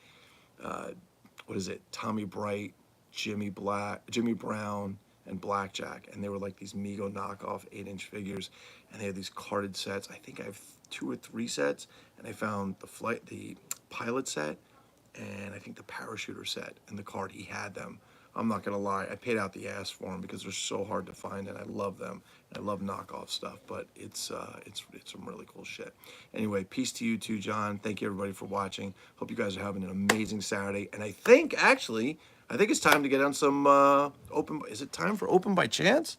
Speaker 1: what is it, Tommy Bright, Jimmy Brown, and Blackjack, and they were like these Mego knockoff 8-inch figures, and they had these carded sets. I think I have 2 or 3 sets, and I found the pilot set, and I think the parachuter set, and the card, he had them. I'm not gonna lie, I paid out the ass for them because they're so hard to find, and I love them. I love knockoff stuff, but it's some really cool shit. Anyway, peace to you too, John. Thank you everybody for watching. Hope you guys are having an amazing Saturday, and I think it's time to get on some is it time for Open by Chance?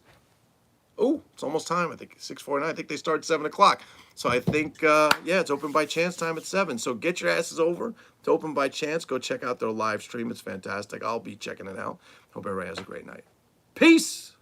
Speaker 1: Oh, it's almost time. I think 6:49. I think they start at 7 o'clock. So I think, yeah, it's Open by Chance time at 7. So get your asses over to Open by Chance. Go check out their live stream. It's fantastic. I'll be checking it out. Hope everybody has a great night. Peace!